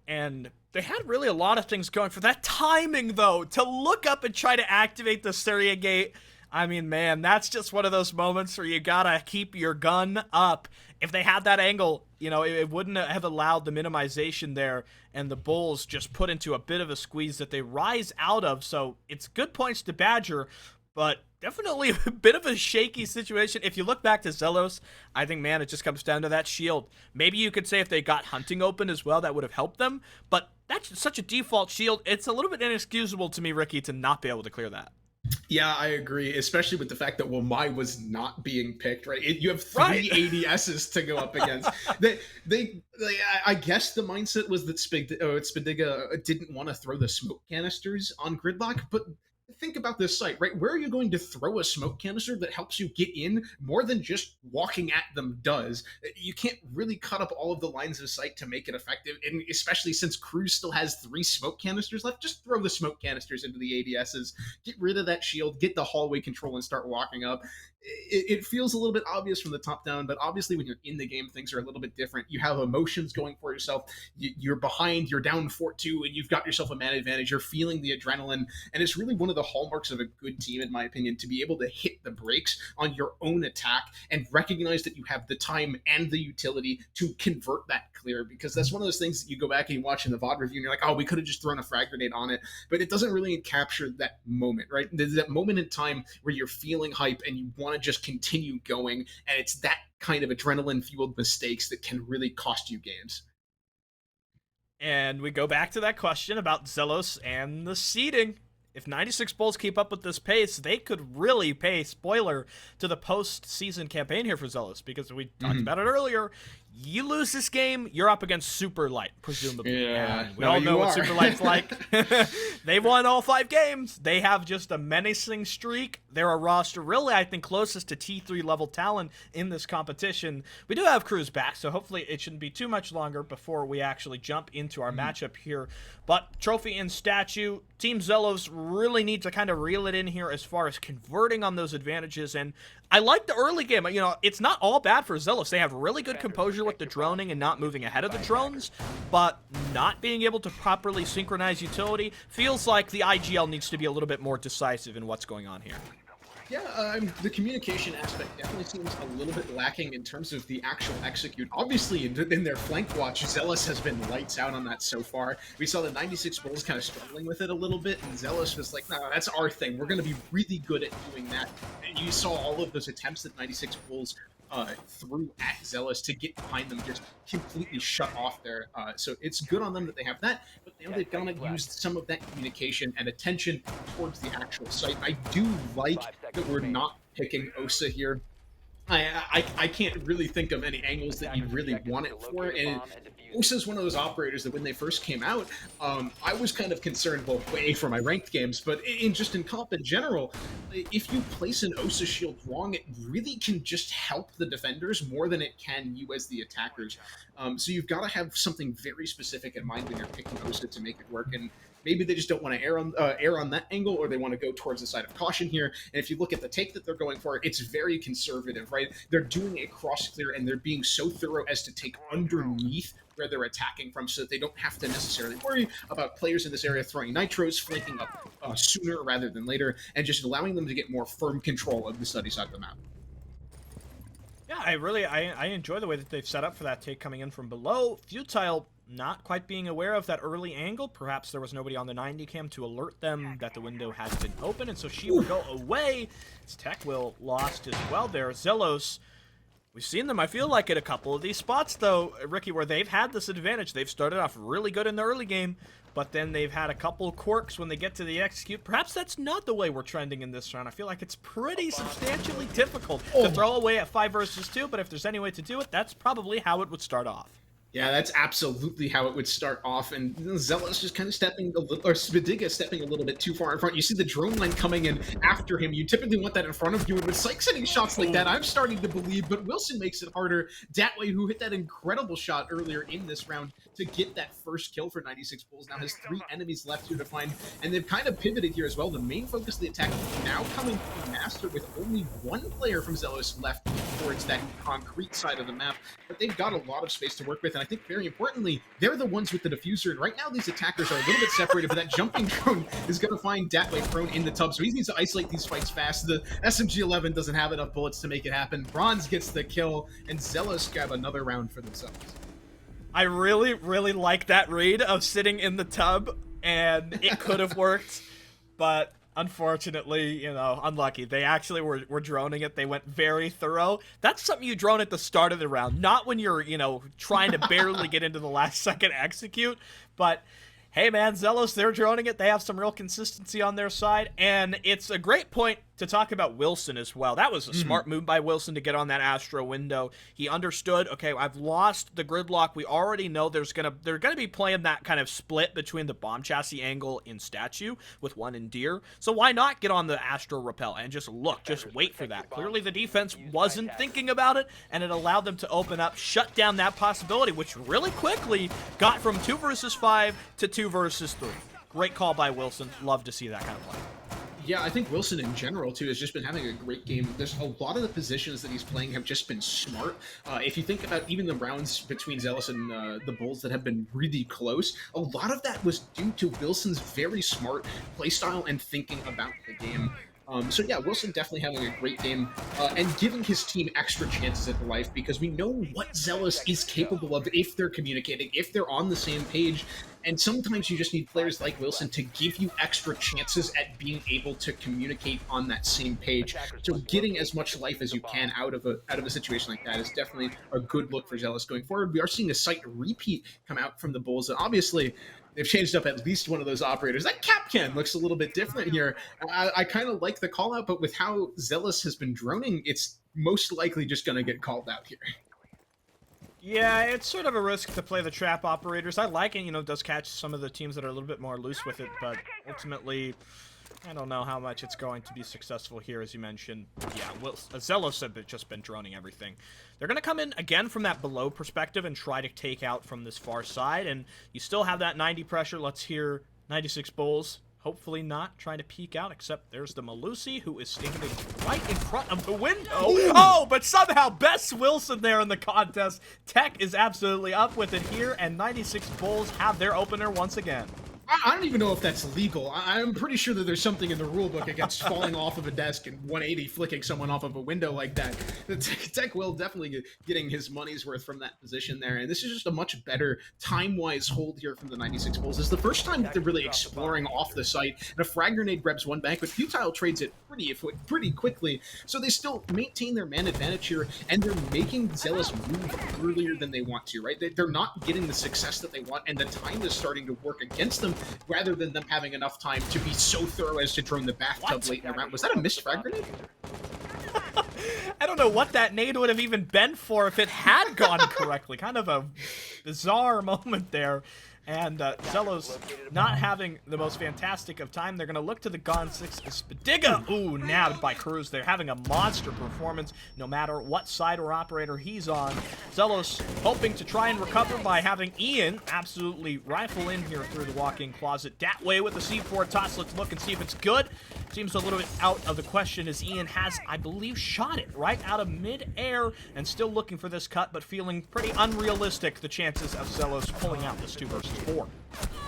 And they had really a lot of things going for that timing, though. To look up and try to activate the Syria gate. I mean, man, that's just one of those moments where you gotta keep your gun up. If they had that angle, you know, it wouldn't have allowed the minimization there, and the Bulls just put into a bit of a squeeze that they rise out of. So it's good points to Badger, but definitely a bit of a shaky situation. If you look back to Zelos, I think, man, it just comes down to that shield. Maybe you could say if they got hunting open as well, that would have helped them, but that's such a default shield. It's a little bit inexcusable to me, Ricky, to not be able to clear that. Yeah, I agree, especially with the fact that Wamai was not being picked, right? You have three ADSs to go up against. I guess the mindset was that Spadiga didn't want to throw the smoke canisters on Gridlock, but think about this site, right? Where are you going to throw a smoke canister that helps you get in more than just walking at them does? You can't really cut up all of the lines of sight to make it effective, and especially since Cruz still has 3 smoke canisters left, just throw the smoke canisters into the ADSs, get rid of that shield, get the hallway control, and start walking up. It feels a little bit obvious from the top down, but obviously when you're in the game, things are a little bit different. You have emotions going for yourself. You're behind, you're down 4-2, and you've got yourself a man advantage. You're feeling the adrenaline, and it's really one of the hallmarks of a good team, in my opinion, to be able to hit the brakes on your own attack and recognize that you have the time and the utility to convert that clear, because that's one of those things that you go back and you watch in the VOD review and you're like, oh, we could have just thrown a frag grenade on it, but it doesn't really capture that moment, right? There's that moment in time where you're feeling hype and you want to just continue going, and it's that kind of adrenaline-fueled mistakes that can really cost you games. And we go back to that question about Zelos and the seeding. If 96 Bulls keep up with this pace, they could really pay spoiler to the postseason campaign here for Zelos, because we talked about it earlier. You lose this game, you're up against Super Light, presumably. Yeah, and we all know what Super Light's like. They've won all 5 games. They have just a menacing streak. They're a roster really, I think, closest to T3 level talent in this competition. We do have Cruz back, so hopefully it shouldn't be too much longer before we actually jump into our matchup here. But Trophy and Statue, Team Zelos really need to kind of reel it in here as far as converting on those advantages. And I like the early game. You know, it's not all bad for Zelos. They have really good composure with the droning and not moving ahead of the drones, but not being able to properly synchronize utility feels like the IGL needs to be a little bit more decisive in what's going on here. Yeah, the communication aspect definitely seems a little bit lacking in terms of the actual execute. Obviously, in their flank watch, Zelos has been lights out on that so far. We saw the 96 Bulls kind of struggling with it a little bit, and Zelos was like, no, that's our thing. We're going to be really good at doing that. And you saw all of those attempts that 96 Bulls threw at Zelos to get behind them, just completely shut off there. So it's good on them that they have that, but they've got to use some of that communication and attention towards the actual site. I do like that we're not picking Osa here. I can't really think of any angles that you really want it for, and Osa is one of those operators that when they first came out, I was kind of concerned, well, way for my ranked games, but in comp in general, if you place an Osa shield wrong, it really can just help the defenders more than it can you as the attackers. So you've got to have something very specific in mind when you're picking Osa to make it work, and maybe they just don't want to err on that angle, or they want to go towards the side of caution here. And if you look at the take that they're going for, it's very conservative, right? They're doing a cross clear, and they're being so thorough as to take underneath where they're attacking from, so that they don't have to necessarily worry about players in this area throwing nitros, flanking up sooner rather than later, and just allowing them to get more firm control of the study side of the map. Yeah, I enjoy the way that they've set up for that take coming in from below. Futile not quite being aware of that early angle. Perhaps there was nobody on the 90 cam to alert them that the window has been open, and so she will go away. As Tech will lost as well there. Zelos, we've seen them, I feel like, at a couple of these spots, though, Ricky, where they've had this advantage. They've started off really good in the early game, but then they've had a couple quirks when they get to the execute. Perhaps that's not the way we're trending in this round. I feel like it's pretty substantially difficult to throw away at 5 versus 2, but if there's any way to do it, that's probably how it would start off. Yeah, that's absolutely how it would start off, and Zelos just kind of stepping a little, or Spidiga stepping a little bit too far in front. You see the drone line coming in after him. You typically want that in front of you, and with Sykes hitting shots like that, I'm starting to believe, but Wilson makes it harder. Datway, who hit that incredible shot earlier in this round to get that first kill for 96 Bulls, now has 3 enemies left here to find, and they've kind of pivoted here as well. The main focus of the attack now coming from Master, with only 1 player from Zelos left towards that concrete side of the map, but they've got a lot of space to work with, and I think very importantly, they're the ones with the diffuser, and right now these attackers are a little bit separated, but that jumping drone is going to find Datway prone in the tub, so he needs to isolate these fights fast. The SMG-11 doesn't have enough bullets to make it happen. Bronze gets the kill, and Zelos grab another round for themselves. I really, really like that read of sitting in the tub, and it could have worked, but unfortunately, you know, unlucky. They actually were droning it. They went very thorough. That's something you drone at the start of the round, not when you're, you know, trying to barely get into the last second execute. But hey, man, Zelos, they're droning it. They have some real consistency on their side, and it's a great point to talk about Wilson as well. That was a smart move by Wilson to get on that Astro window. He understood, okay, I've lost the gridlock. We already know they're gonna be playing that kind of split between the bomb chassis angle in Statue with 1 in Deer. So why not get on the Astro Repel and just wait for that. Clearly the defense wasn't thinking about it, and it allowed them to open up, shut down that possibility, which really quickly got from 2 versus 5 to 2 versus 3. Great call by Wilson. Love to see that kind of play. Yeah, I think Wilson in general, too, has just been having a great game. There's a lot of the positions that he's playing have just been smart. If you think about even the rounds between Zelos and the Bulls that have been really close, a lot of that was due to Wilson's very smart playstyle and thinking about the game. So yeah, Wilson definitely having a great game and giving his team extra chances at life, because we know what Zelos is capable of if they're communicating, if they're on the same page. And sometimes you just need players like Wilson to give you extra chances at being able to communicate on that same page. So getting as much life as you can out of a situation like that is definitely a good look for Zelos going forward. We are seeing a site repeat come out from the Bulls, and obviously they've changed up at least one of those operators. That Capcan looks a little bit different here. I kind of like the call out, but with how Zelos has been droning, it's most likely just going to get called out here. Yeah, it's sort of a risk to play the trap operators. I like it, you know, it does catch some of the teams that are a little bit more loose with it, but ultimately, I don't know how much it's going to be successful here, as you mentioned. Yeah, Zelos have just been droning everything. They're going to come in again from that below perspective and try to take out from this far side, and you still have that 90 pressure. Let's hear 96 Bulls. Hopefully not trying to peek out, except there's the Malusi, who is standing right in front of the window. Oh, but somehow best Wilson there in the contest. Tech is absolutely up with it here, and 96 Bulls have their opener once again. I don't even know if that's legal. I'm pretty sure that there's something in the rulebook against falling off of a desk and 180 flicking someone off of a window like that. The Tech will definitely getting his money's worth from that position there, and this is just a much better time-wise hold here from the 96 Bulls. It's the first time that they're really exploring off the site, and a frag grenade grabs 1 bank, but Futile trades it pretty quickly, so they still maintain their man advantage here, and they're making Zelos move earlier than they want to, right? They're not getting the success that they want, and the time is starting to work against them, rather than them having enough time to be so thorough as to drone the bathtub late in the round. Was that a missed frag grenade? I don't know what that nade would have even been for if it had gone correctly. Kind of a bizarre moment there. And Zelos not having the most fantastic of time. They're going to look to the Gon 6 Spidiga. Ooh, nabbed by Cruz. They're having a monster performance no matter what side or operator he's on. Zelos hoping to try and recover by having Ian absolutely rifle in here through the walk-in closet. That way with the C4 toss. Let's look and see if it's good. Seems a little bit out of the question as Ian has, I believe, shot it right out of mid-air and still looking for this cut, but feeling pretty unrealistic, the chances of Zelos pulling out this 2 versus 4.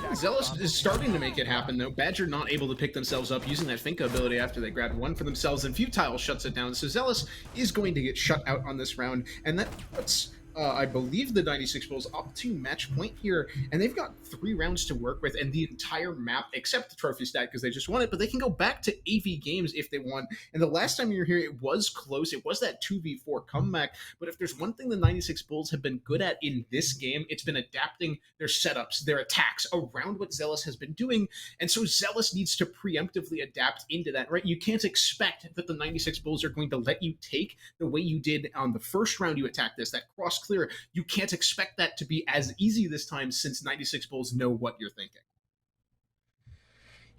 Zelos is starting to make it happen, though. Badger not able to pick themselves up using that Finka ability after they grabbed 1 for themselves, and Futile shuts it down. So Zelos is going to get shut out on this round, and that puts I believe the 96 Bulls up to match point here, and they've got 3 rounds to work with and the entire map except the trophy stack because they just won it, but they can go back to AV games if they want. And the last time you were here, it was close. It was that 2v4 comeback, but if there's one thing the 96 Bulls have been good at in this game, it's been adapting their setups, their attacks around what Zelos has been doing, and so Zelos needs to preemptively adapt into that, right? You can't expect that the 96 Bulls are going to let you take the way you did on the first round you attacked this, that cross clear, you can't expect that to be as easy this time since 96 Bulls know what you're thinking.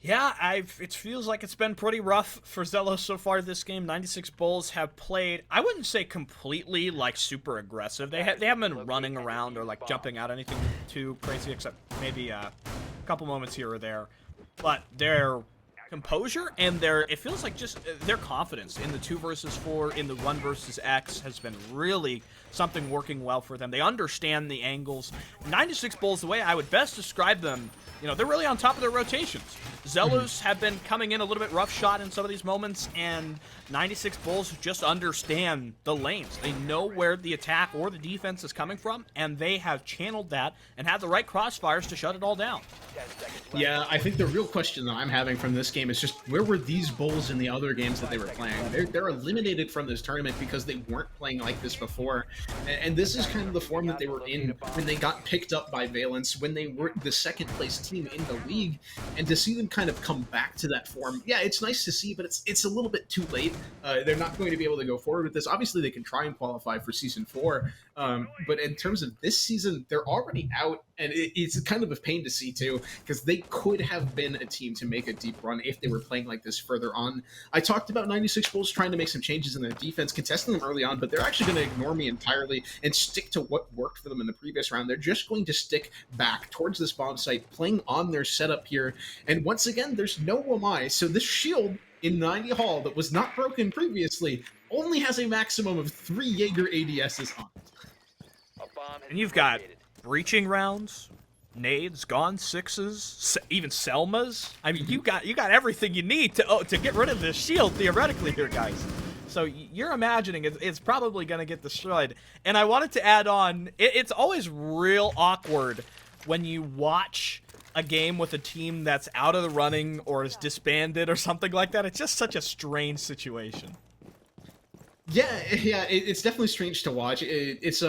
Yeah, it feels like it's been pretty rough for Zelos so far this game. 96 Bulls have played, I wouldn't say completely like super aggressive. They haven't been running around or like jumping out anything too crazy, except maybe a couple moments here or there. But their composure and it feels like just their confidence in the 2 versus 4, in the 1 versus X has been really something working well for them. They understand the angles. 96 Bulls, the way I would best describe them, they're really on top of their rotations. Zelos have been coming in a little bit rough shot in some of these moments, and 96 Bulls just understand the lanes. They know where the attack or the defense is coming from, and they have channeled that and had the right crossfires to shut it all down. Yeah, I think the real question that I'm having from this game is just where were these Bulls in the other games that they were playing? They're eliminated from this tournament because they weren't playing like this before. And this is kind of the form that they were in when they got picked up by Valence, when they were the second place team in the league. And to see them kind of come back to that form, yeah, it's nice to see, but it's a little bit too late. They're not going to be able to go forward with this. Obviously, they can try and qualify for Season 4, but in terms of this season, they're already out, and it's kind of a pain to see, too, because they could have been a team to make a deep run if they were playing like this further on. I talked about 96 Bulls trying to make some changes in their defense, contesting them early on, but they're actually going to ignore me entirely and stick to what worked for them in the previous round. They're just going to stick back towards this bomb site, playing on their setup here, and once again, there's no Wamai, so this shield in 90 Hall that was not broken previously only has a maximum of 3 Jaeger ADSs on it. And you've got breaching rounds, nades, gone 6s, even Selmas. I mean, you got everything you need to get rid of this shield theoretically here, guys. So you're imagining it's probably going to get destroyed. And I wanted to add on, it's always real awkward when you watch a game with a team that's out of the running or is disbanded or something like that. It's just such a strange situation. Yeah, it's definitely strange to watch. It's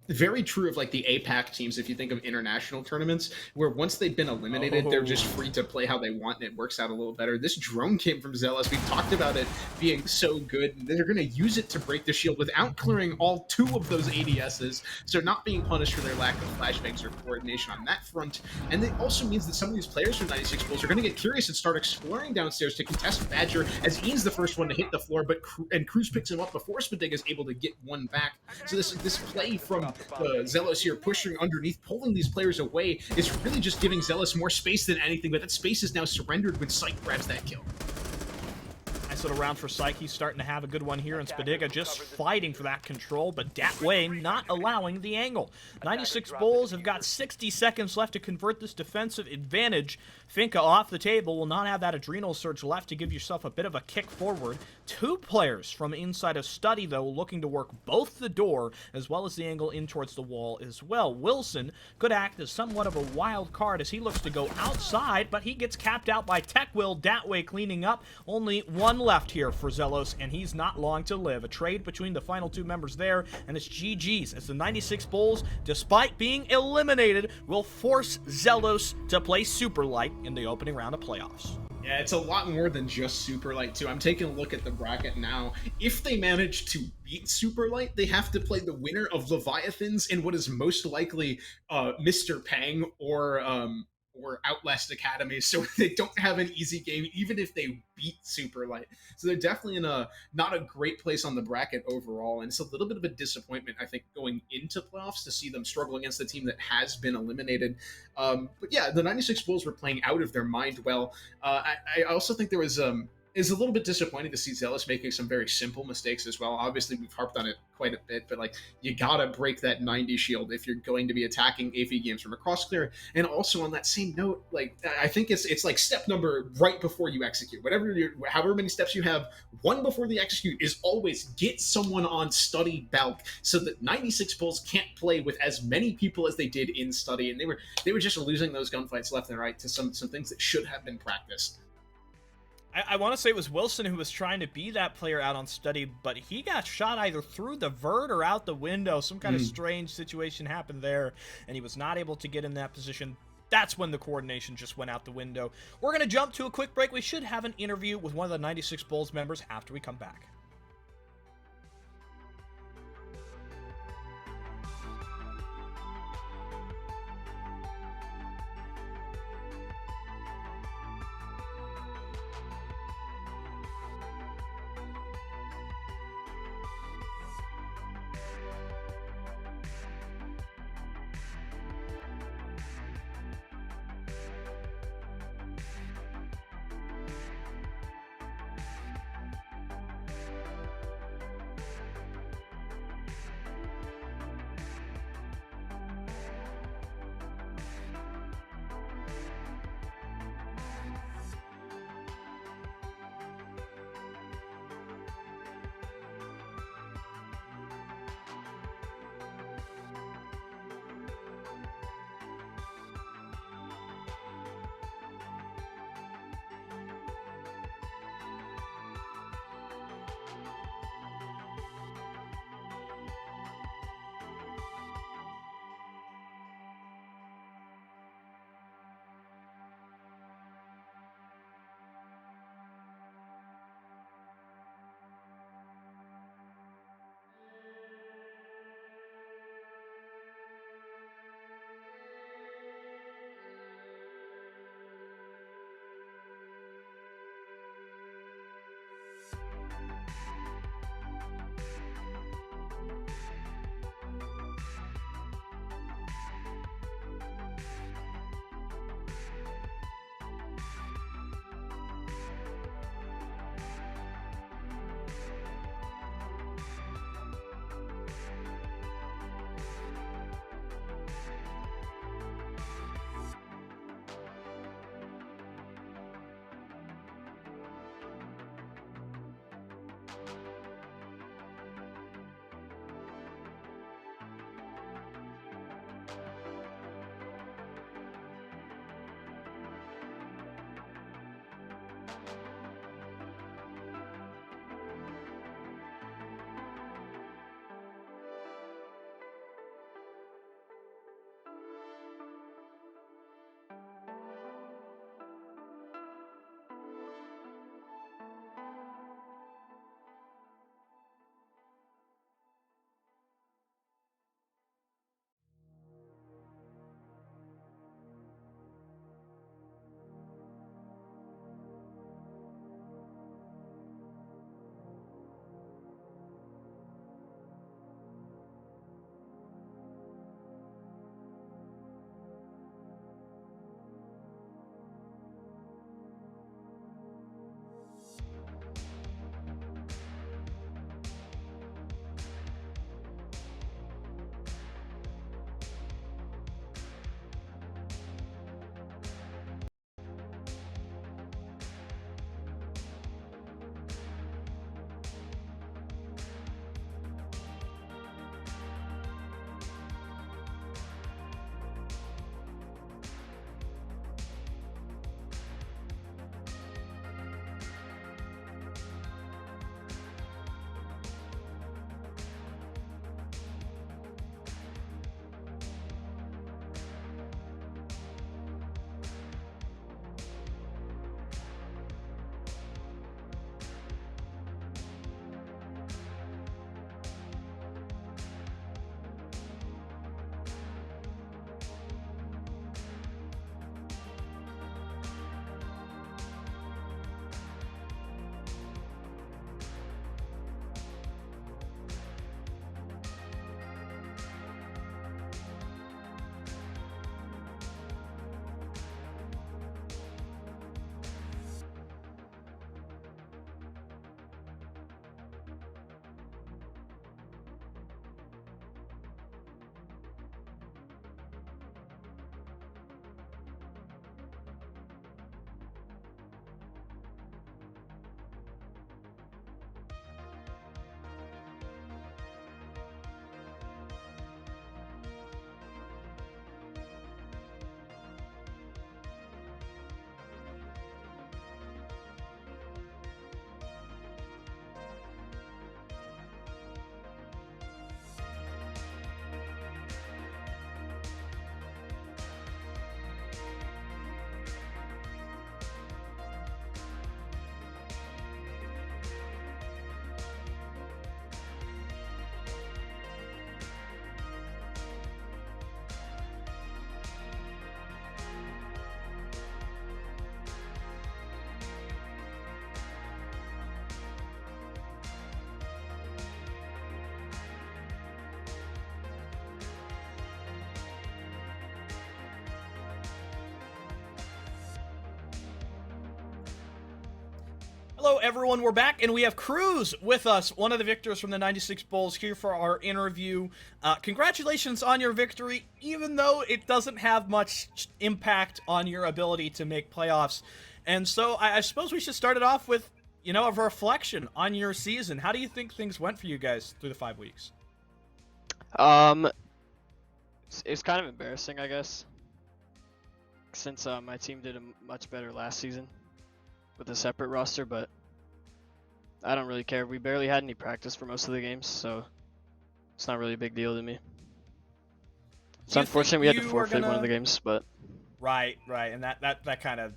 very true of like the APAC teams. If you think of international tournaments, where once they've been eliminated, they're just free to play how they want, and it works out a little better. This drone came from Zelos. We've talked about it being so good. They're going to use it to break the shield without clearing all 2 of those ADSs, so not being punished for their lack of flashbangs or coordination on that front. And it also means that some of these players from 96 Bulls are going to get curious and start exploring downstairs to contest Badger, as Ian's the first one to hit the floor, and Cruz picks him up before Spadiga is able to get one back. So this play from Zelos here, pushing underneath, pulling these players away, is really just giving Zelos more space than anything, but that space is now surrendered when Psych grabs that kill. Nice little round for Psyche. He's starting to have a good one here, and Spadiga just fighting for that control, but Datway not allowing the angle. 96 Bulls have got 60 seconds left to convert this defensive advantage. Finka off the table, will not have that adrenal surge left to give yourself a bit of a kick forward. 2 players from inside of Study, though, looking to work both the door as well as the angle in towards the wall as well. Wilson could act as somewhat of a wild card as he looks to go outside, but he gets capped out by TechWill. Datway cleaning up. Only 1 left here for Zelos, and he's not long to live. A trade between the final 2 members there, and it's GG's as the 96 Bulls, despite being eliminated, will force Zelos to play Super Light in the opening round of playoffs. Yeah, it's a lot more than just Super Light, too. I'm taking a look at the bracket now. If they manage to beat Super Light, they have to play the winner of Leviathans and what is most likely Mr. Pang or Outlast Academy, so they don't have an easy game, even if they beat Super Light. So they're definitely in not a great place on the bracket overall, and it's a little bit of a disappointment, I think, going into playoffs to see them struggle against a team that has been eliminated. But yeah, the 96 Bulls were playing out of their mind well. I also think there was is a little bit disappointing to see Zelos making some very simple mistakes as well. Obviously, we've harped on it quite a bit, but like, you gotta break that 90 shield if you're going to be attacking AV games from across clear. And also on that same note, like, I think it's like step number right before you execute. However many steps you have, 1 before the execute is always get someone on Study Balk so that 96 Bulls can't play with as many people as they did in Study, and they were just losing those gunfights left and right to some things that should have been practiced. I want to say it was Wilson who was trying to be that player out on Study, but he got shot either through the vert or out the window. Some kind of strange situation happened there, and he was not able to get in that position. That's when the coordination just went out the window. We're going to jump to a quick break. We should have an interview with one of the 96 Bulls members after we come back. Hello, everyone. We're back, and we have Cruz with us, one of the victors from the 96 Bulls, here for our interview. Congratulations on your victory, even though it doesn't have much impact on your ability to make playoffs. And so I suppose we should start it off with, you know, a reflection on your season. How do you think things went for you guys through the 5 weeks? It's kind of embarrassing, I guess, since my team did much better last season with a separate roster, but I don't really care. We barely had any practice for most of the games, so it's not really a big deal to me. It's unfortunate we had to forfeit one of the games, but right, and that kind of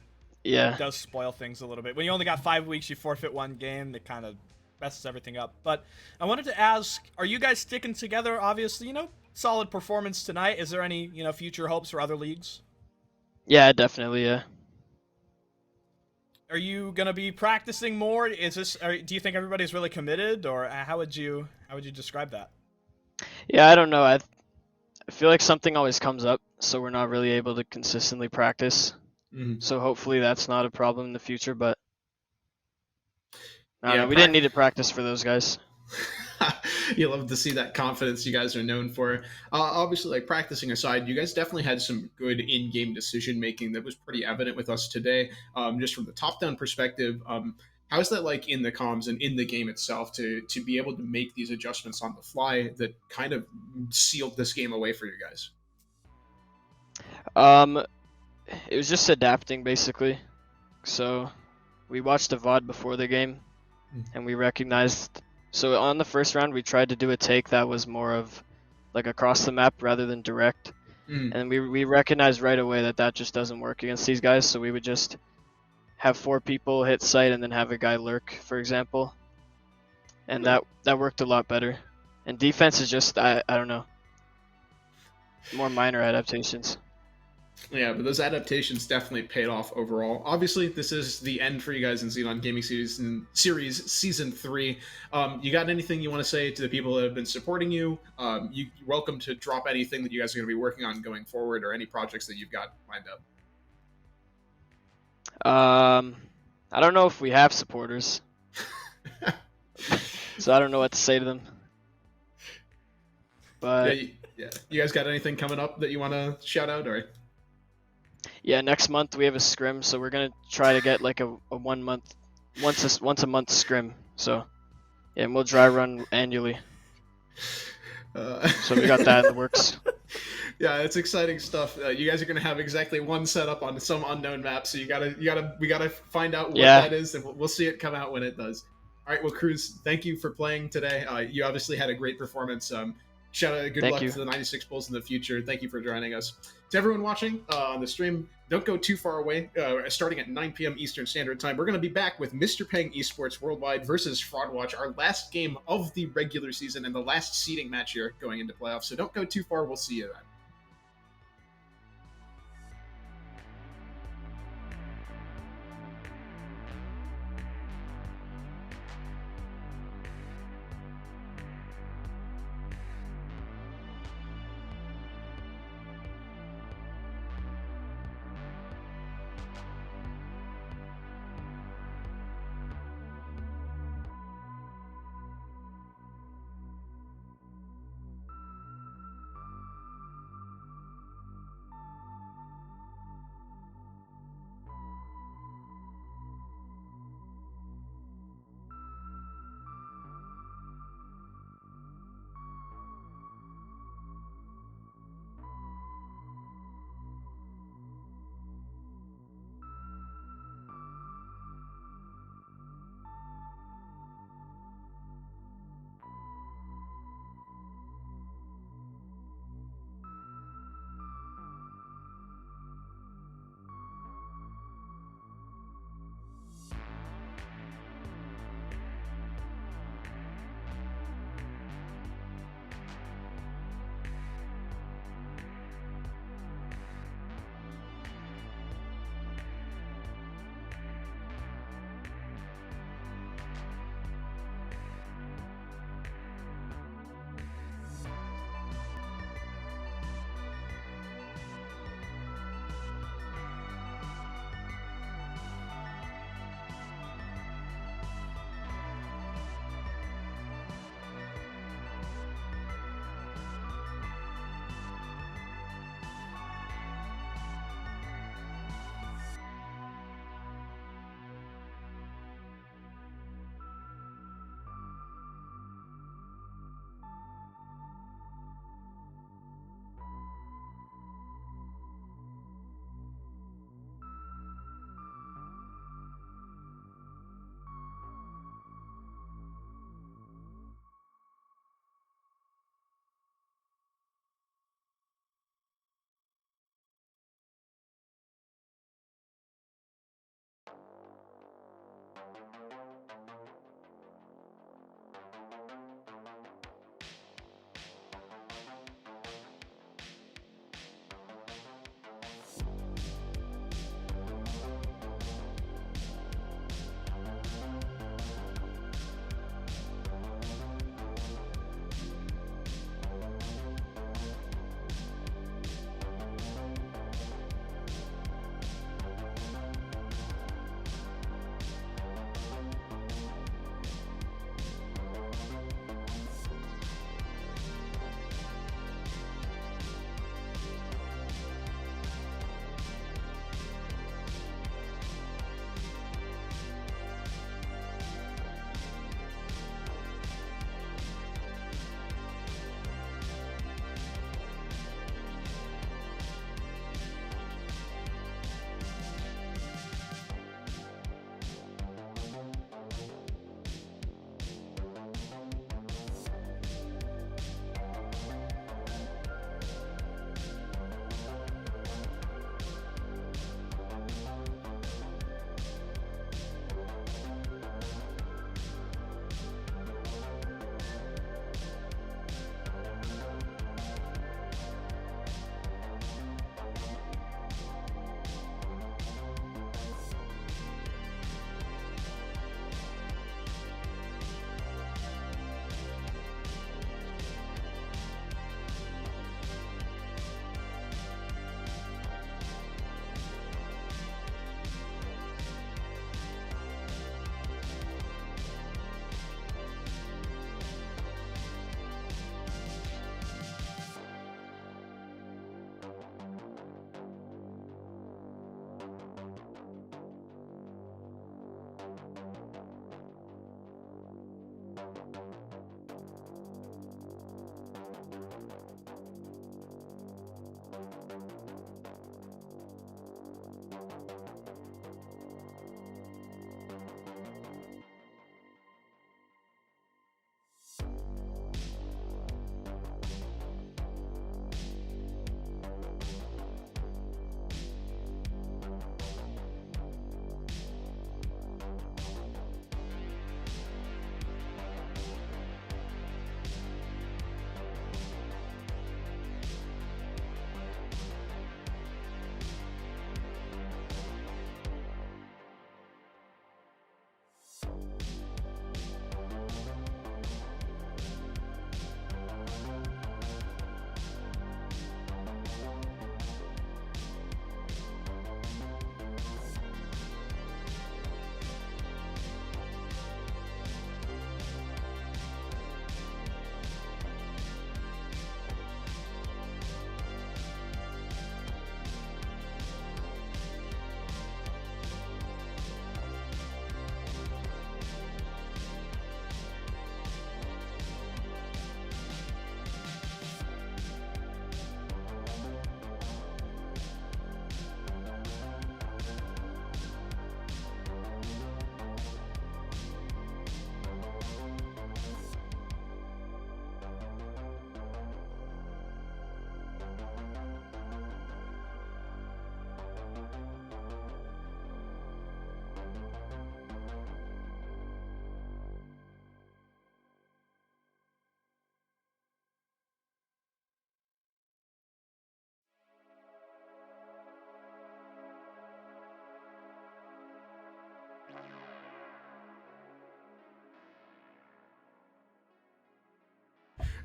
does spoil things a little bit. When you only got 5 weeks, you forfeit one game, it kind of messes everything up. But I wanted to ask, are you guys sticking together? Obviously, you know, solid performance tonight. Is there any, you know, future hopes for other leagues? Yeah, definitely, yeah. Are you gonna be practicing more? Do you think everybody's really committed, or how would you describe that? Yeah, I don't know. I feel like something always comes up, so we're not really able to consistently practice. So hopefully that's not a problem in the future. But I don't know. We didn't need to practice for those guys. You love to see that confidence you guys are known for. Obviously, like practicing aside, you guys definitely had some good in-game decision making that was pretty evident with us today. Just from the top-down perspective, how is that like in the comms and in the game itself to be able to make these adjustments on the fly that kind of sealed this game away for you guys? It was just adapting basically. So we watched a VOD before the game, and we recognized. So on the first round, we tried to do a take that was more of like across the map rather than direct. And we recognized right away that just doesn't work against these guys. So we would just have 4 people hit site and then have a guy lurk, for example. And that worked a lot better. And defense is just, I don't know, more minor adaptations. Yeah, but those adaptations definitely paid off overall. Obviously, this is the end for you guys in Xenon Gaming Series Season 3. You got anything you want to say to the people that have been supporting you? You're welcome to drop anything that you guys are going to be working on going forward or any projects that you've got lined up. I don't know if we have supporters. So I don't know what to say to them. But yeah. You guys got anything coming up that you want to shout out, or? Yeah, next month we have a scrim, so we're gonna try to get like a 1 month, once a month scrim. So yeah, and we'll dry run annually. So we got that in the works. Yeah, it's exciting stuff. You guys are gonna have exactly one setup on some unknown map, so we gotta find out what that is, and we'll see it come out when it does. All right, well, Cruz, thank you for playing today. You obviously had a great performance. Shout out, good luck to the 96 Bulls in the future. Thank you for joining us. To everyone watching on the stream, don't go too far away. Starting at 9 p.m. Eastern Standard Time, we're going to be back with Mr. Peng Esports Worldwide versus Fraud Watch, our last game of the regular season and the last seeding match here going into playoffs. So don't go too far. We'll see you then.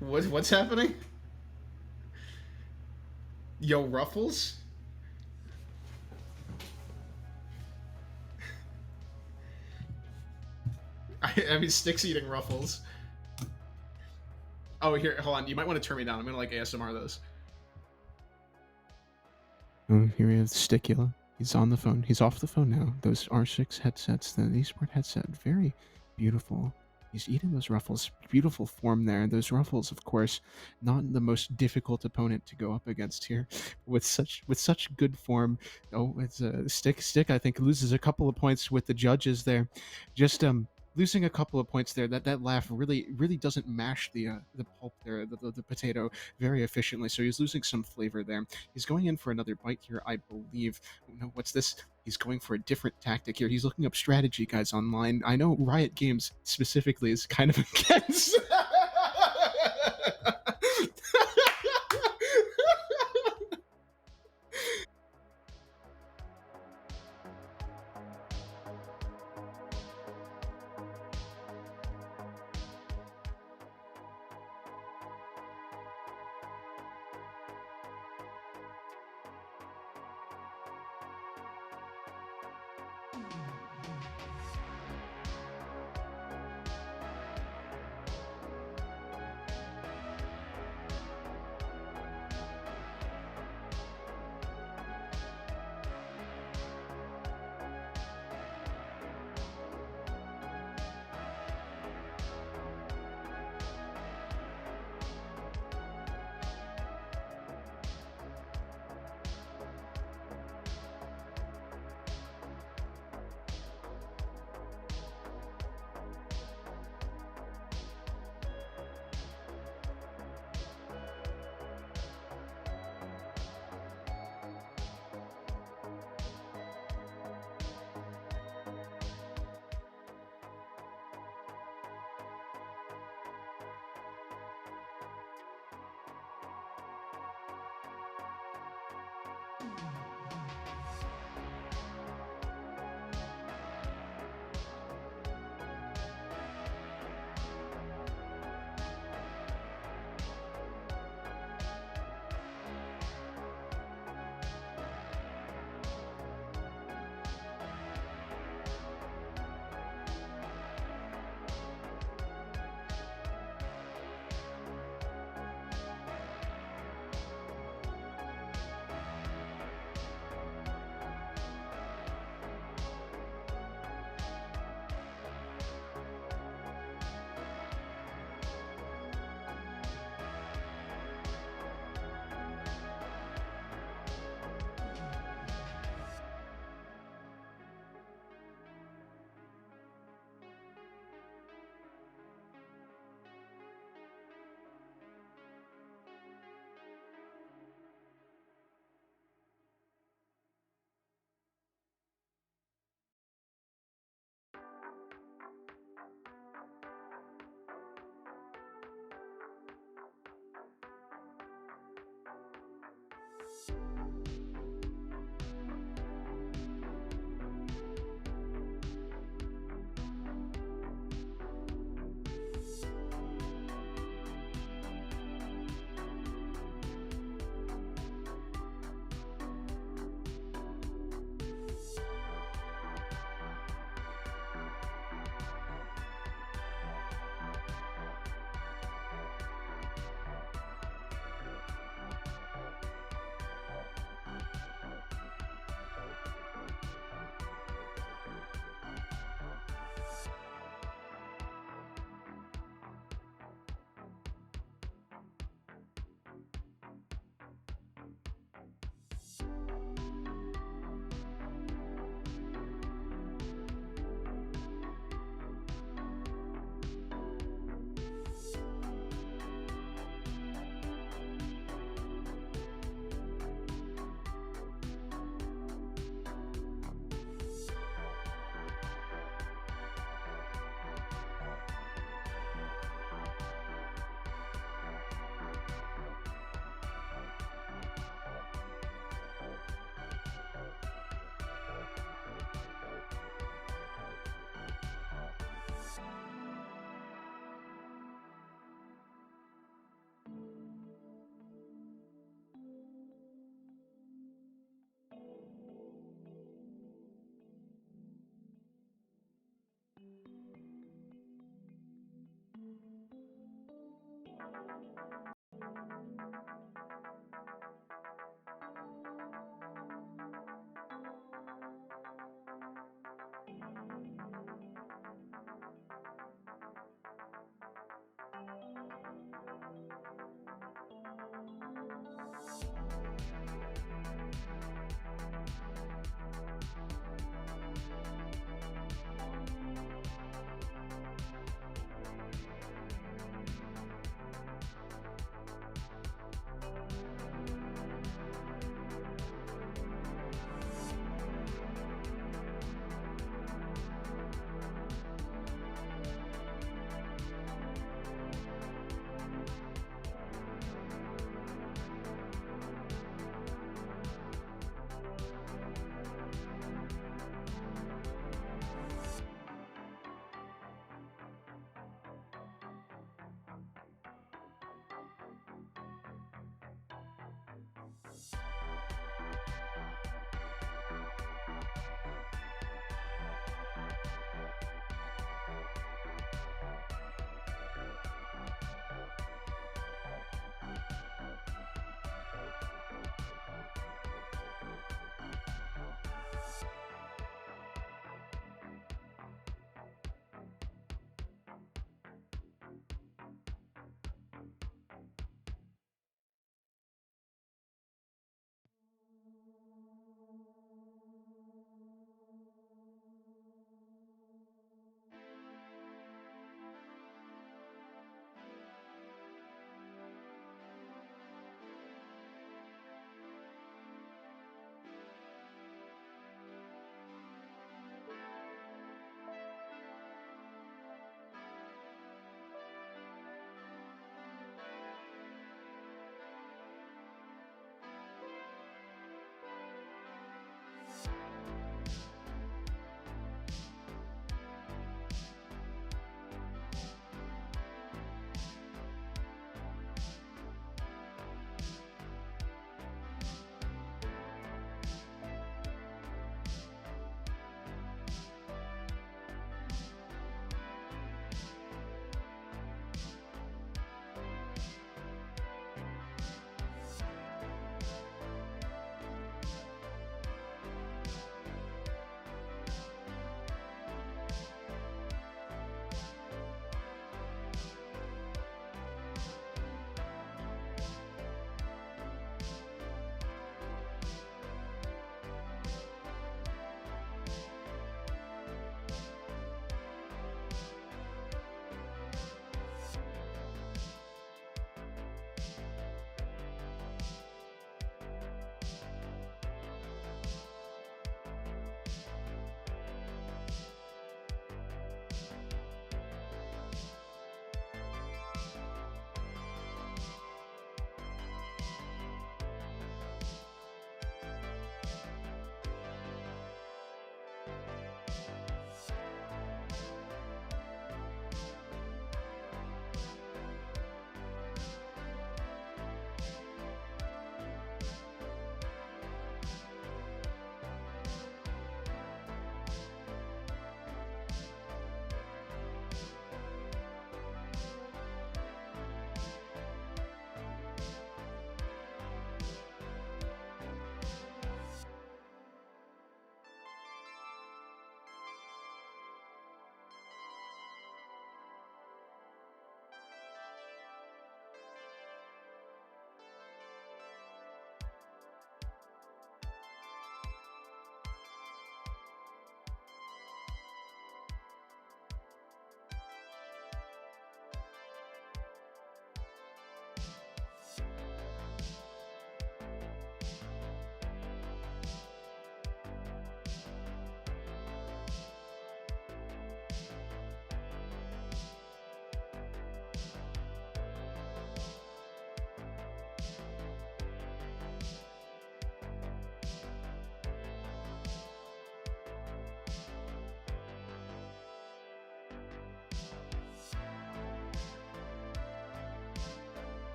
What's happening? Yo, Ruffles? I mean, Stick's eating Ruffles. Oh, here, hold on. You might want to turn me down. I'm gonna like ASMR those. Oh, here we have Stickula. He's on the phone. He's off the phone now. Those R6 headsets, the eSport headset, very beautiful. He's eating those Ruffles. Beautiful form there. Those Ruffles, of course, not the most difficult opponent to go up against here. With such good form. Oh, it's Stick. I think loses a couple of points with the judges there. Just losing a couple of points there. That laugh really doesn't mash the pulp there, the potato very efficiently. So he's losing some flavor there. He's going in for another bite here, I believe. No, what's this? He's going for a different tactic here. He's looking up strategy guys online. I know Riot Games specifically is kind of against.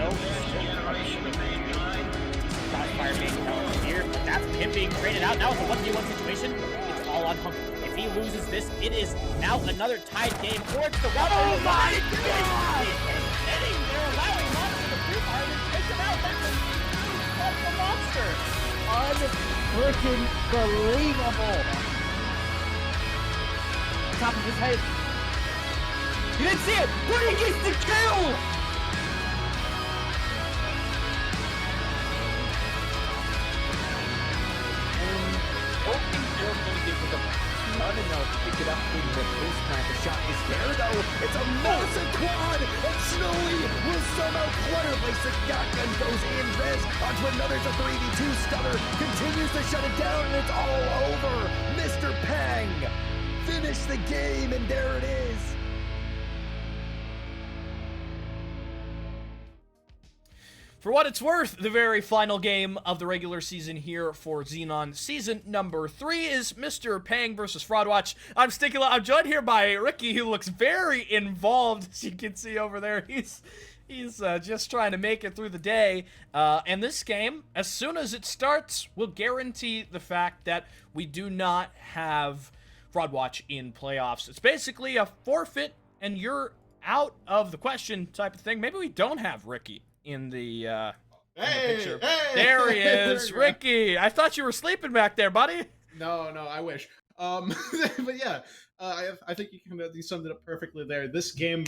no fire being held here. That's him being traded out. Now it's a 1v1 situation. It's all on Hump. If he loses this, it is now another tied game towards the route. Oh my god! They're allowing Monster to prove hard and take him out. That's the Monster. Unfreaking believable. Top of his head. You didn't see it, but he gets the kill! Not enough to pick it up in the face plant. The shot is there though. It's a massive quad, and Snowy will somehow clutter place the shotgun goes in res onto another 3v2 stunner. Continues to shut it down, and it's all over. Mr. Pang finished the game, and there it is. For what it's worth, the very final game of the regular season here for Xenon Season number 3 is Mr. Pang versus Fraudwatch. I'm Stickula. I'm joined here by Ricky, who looks very involved, as you can see over there. He's just trying to make it through the day. And this game, as soon as it starts, will guarantee the fact that we do not have Fraudwatch in playoffs. It's basically a forfeit, and you're out of the question type of thing. Maybe we don't have Ricky in the picture. Hey! There he is, Ricky. I thought you were sleeping back there, buddy. No, I wish. But yeah, I think you summed it up perfectly there. This game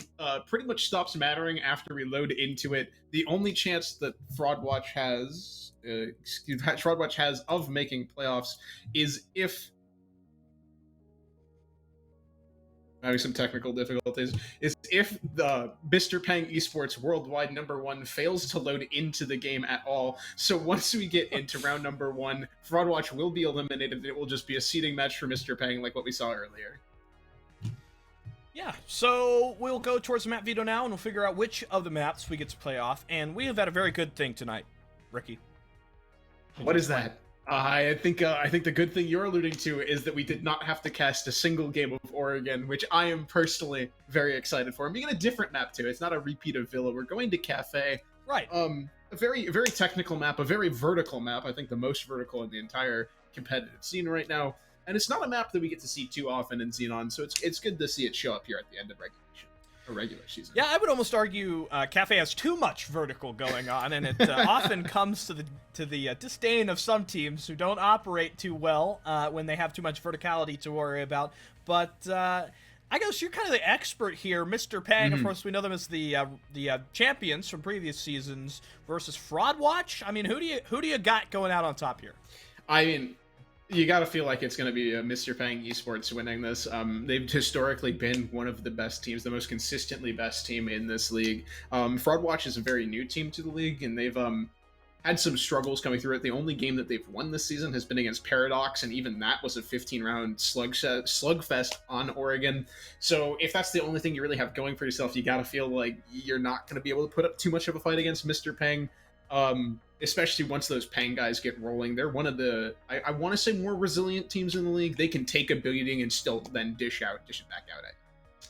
pretty much stops mattering after we load into it. The only chance that Fraudwatch has of making playoffs is if having some technical difficulties, is if the Mr. Pang Esports Worldwide #1 fails to load into the game at all. So once we get into round number 1, Fraudwatch will be eliminated. It will just be a seeding match for Mr. Pang like what we saw earlier. Yeah, so we'll go towards the map veto now, and we'll figure out which of the maps we get to play off. And we have had a very good thing tonight, Ricky. What is that? I think the good thing you're alluding to is that we did not have to cast a single game of Oregon, which I am personally very excited for. And being a different map too. It's not a repeat of Villa. We're going to Cafe. Right. A very, very technical map, a very vertical map. I think the most vertical in the entire competitive scene right now. And it's not a map that we get to see too often in Xenon, so it's good to see it show up here at the end of regular season. Yeah, I would almost argue Cafe has too much vertical going on, and it often comes to the disdain of some teams who don't operate too well when they have too much verticality to worry about. But I guess you're kind of the expert here, Mr. Pang. Of course, we know them as the champions from previous seasons versus Fraudwatch. I mean, who do you got going out on top here? I mean, you gotta feel like it's gonna be Mr. Pang Esports winning this. They've historically been one of the best teams, the most consistently best team in this league. Fraudwatch is a very new team to the league, and they've had some struggles coming through it. The only game that they've won this season has been against Paradox, and even that was a 15-round slugfest on Oregon. So if that's the only thing you really have going for yourself, you gotta feel like you're not gonna be able to put up too much of a fight against Mr. Pang. Especially once those Pang guys get rolling. They're one of the, I want to say, more resilient teams in the league. They can take a beating and still then dish it back out at you.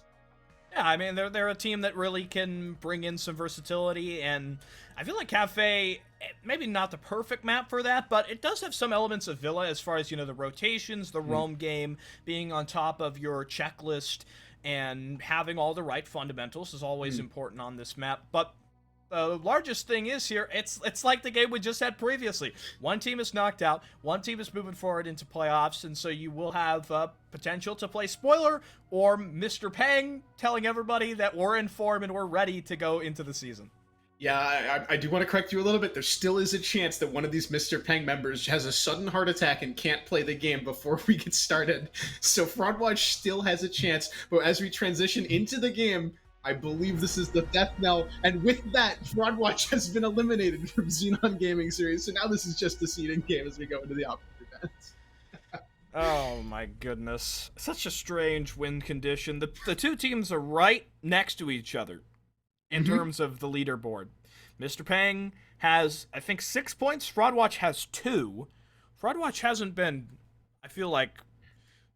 Yeah, I mean, they're a team that really can bring in some versatility, and I feel like Cafe, maybe not the perfect map for that, but it does have some elements of Villa as far as, the rotations, the roam game, being on top of your checklist, and having all the right fundamentals is always important on this map. But the largest thing is here, it's like the game we just had previously. One team is knocked out, one team is moving forward into playoffs, and so you will have potential to play spoiler, or Mr. Pang telling everybody that we're in form and we're ready to go into the season. Yeah, I do want to correct you a little bit. There still is a chance that one of these Mr. Pang members has a sudden heart attack and can't play the game before we get started. So Fraudwatch still has a chance, but as we transition into the game, I believe this is the death knell, and with that, Fraudwatch has been eliminated from Xenon Gaming Series, so now this is just a seeding game as we go into the opposite events. Oh my goodness. Such a strange win condition. The two teams are right next to each other in terms of the leaderboard. Mr. Pang has, I think, 6 points. Fraudwatch has 2. Fraudwatch hasn't been, I feel like,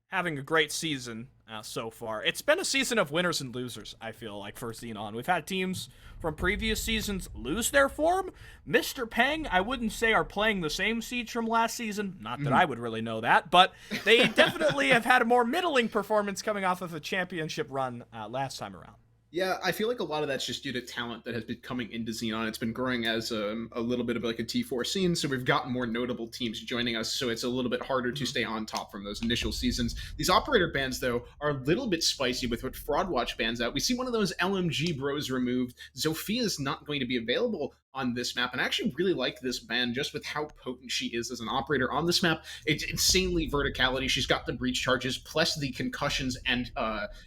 having a great season. so far. It's been a season of winners and losers, I feel like, for Xenon. We've had teams from previous seasons lose their form. Mr. Peng, I wouldn't say are playing the same Siege from last season. Not that I would really know that, but they definitely have had a more middling performance coming off of a championship run last time around. Yeah, I feel like a lot of that's just due to talent that has been coming into Xenon. It's been growing as a little bit of like a T4 scene, so we've gotten more notable teams joining us, so it's a little bit harder to stay on top from those initial seasons. These operator bans, though, are a little bit spicy with what Fraudwatch bans out. We see one of those LMG bros removed. Zophia's not going to be available on this map, and I actually really like this ban just with how potent she is as an operator on this map. It's insanely verticality. She's got the breach charges plus the concussions and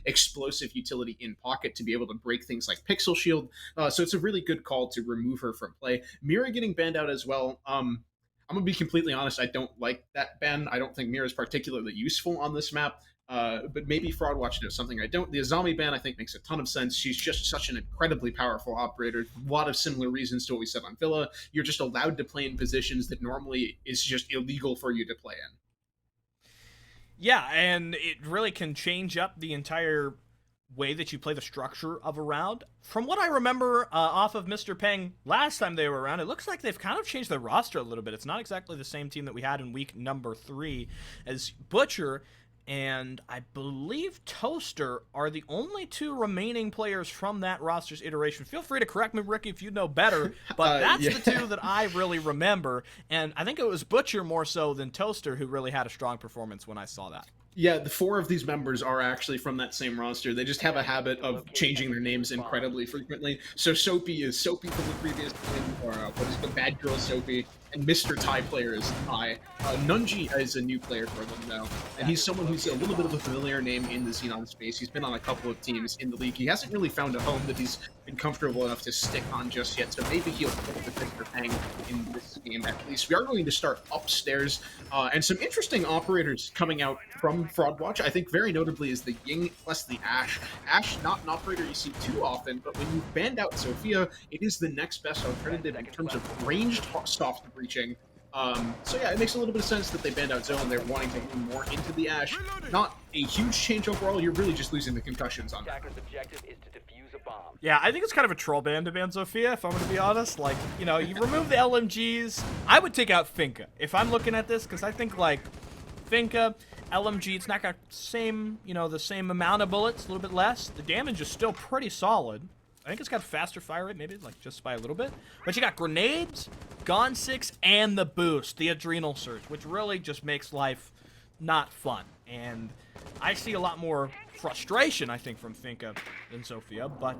explosive utility in pocket to be able to break things like pixel shield, so it's a really good call to remove her from play. Mira getting banned out as well. I'm gonna be completely honest, I don't like that ban. I don't think Mira is particularly useful on this map. But maybe Fraudwatch knows something I don't. The Azami ban, I think, makes a ton of sense. She's just such an incredibly powerful operator. A lot of similar reasons to what we said on Villa. You're just allowed to play in positions that normally is just illegal for you to play in. Yeah, and it really can change up the entire way that you play the structure of a round. From what I remember off of Mr. Peng last time they were around, it looks like they've kind of changed their roster a little bit. It's not exactly the same team that we had in week number 3 as Butcher and I believe Toaster are the only 2 remaining players from that roster's iteration. Feel free to correct me, Ricky, if you know better, but that's the 2 that I really remember, and I think it was Butcher more so than Toaster who really had a strong performance when I saw that. Yeah, the 4 of these members are actually from that same roster. They just have a habit of changing their names incredibly frequently. So Soapy is Soapy from the previous game, or what is the Bad Girl Soapy, and Mr. Thai player is Thai. Nunji is a new player for them now, and he's someone who's a little bit of a familiar name in the Xenon space. He's been on a couple of teams in the league. He hasn't really found a home that he's been comfortable enough to stick on just yet, so maybe he'll pull the Mr. Peng in this game at least. We are going to start upstairs, and some interesting operators coming out from Fraudwatch. I think very notably is the Ying plus the Ashe. Ashe, not an operator you see too often, but when you banned out Sophia, it is the next best alternative in terms of ranged soft breaching. So yeah, it makes a little bit of sense that they banned out Zone. They're wanting to lean more into the Ashe. Not a huge change overall. You're really just losing the concussions on that. Yeah, I think it's kind of a troll ban to ban Sophia, if I'm going to be honest. Like, you know, you remove the LMGs. I would take out Finka if I'm looking at this, because I think, like, Finka, LMG, it's not got same, you know, the same amount of bullets, a little bit less. The damage is still pretty solid. I think it's got faster fire rate, maybe, like, just by a little bit. But you got grenades, Gon 6, and the boost, the adrenal surge, which really just makes life not fun. And I see a lot more frustration, I think, from Finka than Sophia, but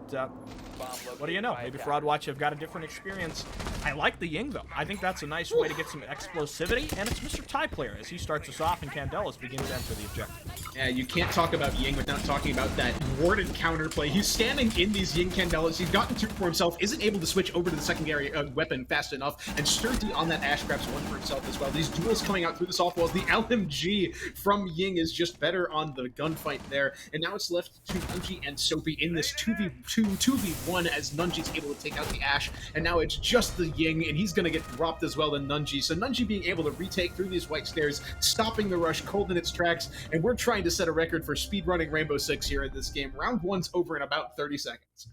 what do you know? Maybe Fraudwatch have got a different experience. I like the Ying, though. I think that's a nice way to get some explosivity, and it's Mr. Thai player as he starts us off, and Candelas begins to enter the objective. Yeah, you can't talk about Ying without talking about that warded counterplay. He's standing in these Ying Candelas. He's gotten 2 for himself, isn't able to switch over to the secondary weapon fast enough, and Sturdy on that Ashe grabs 1 for himself as well. These duels coming out through the soft walls. The LMG from Ying is just better on the gunfight there, and now it's left to Nunji and Soapy in this 2v2, 2v1 as Nunji's able to take out the Ashe, and now it's just the Ying, and he's going to get dropped as well than Nunji. So Nunji being able to retake through these white stairs, stopping the rush cold in its tracks, and we're trying to set a record for speedrunning Rainbow Six here in this game. Round 1's over in about 30 seconds.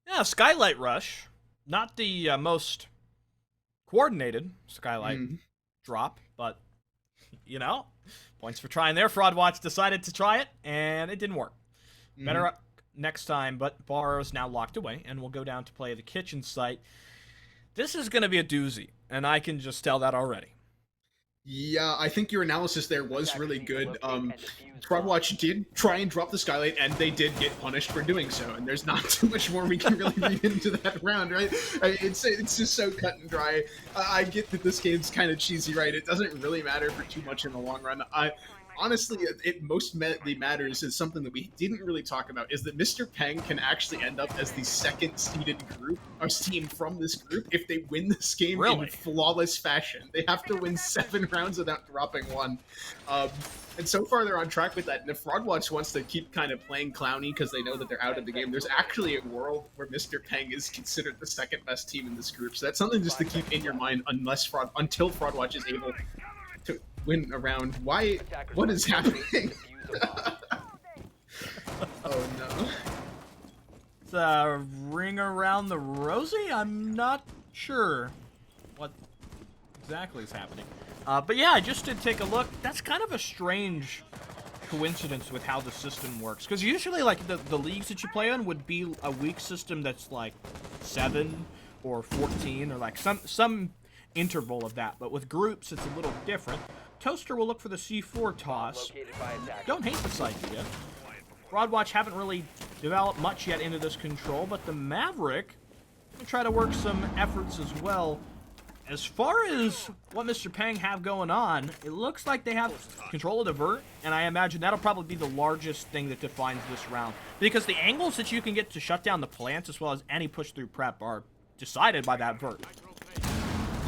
Yeah, Skylight Rush. Not the most coordinated Skylight drop, but, you know, points for trying there. Fraudwatch decided to try it, and it didn't work. Better next time, but Bar is now locked away, and we'll go down to play the kitchen site. This is going to be a doozy, and I can just tell that already. Yeah, I think your analysis there was really good. Fraudwatch did try and drop the Skylight, and they did get punished for doing so, and there's not too much more we can really read into that round, right? It's just so cut and dry. I get that this game's kind of cheesy, right? It doesn't really matter for too much in the long run. Honestly, it mostly matters is something that we didn't really talk about, is that Mr. Peng can actually end up as the second seeded group or team from this group if they win this game in flawless fashion. They have to win 7 rounds without dropping 1. And so far they're on track with that. And if Fraudwatch wants to keep kind of playing clowny because they know that they're out of the game, there's actually a world where Mr. Peng is considered the second best team in this group. So that's something just to keep in your mind until Fraudwatch is able to win a round. What is happening? Oh no. It's ring around the rosy? I'm not sure what exactly is happening. But yeah, I just did take a look. That's kind of a strange coincidence with how the system works. Because usually, like, the leagues that you play on would be a week system that's, like, 7 or 14 or, like, some interval of that. But with groups, it's a little different. Toaster will look for the C4 toss. Don't hate this idea. Broadwatch haven't really developed much yet into this control, but the Maverick will try to work some efforts as well. As far as what Mr. Peng have going on, it looks like they have control of the vert, and I imagine that'll probably be the largest thing that defines this round. Because the angles that you can get to shut down the plants, as well as any push-through prep, are decided by that vert.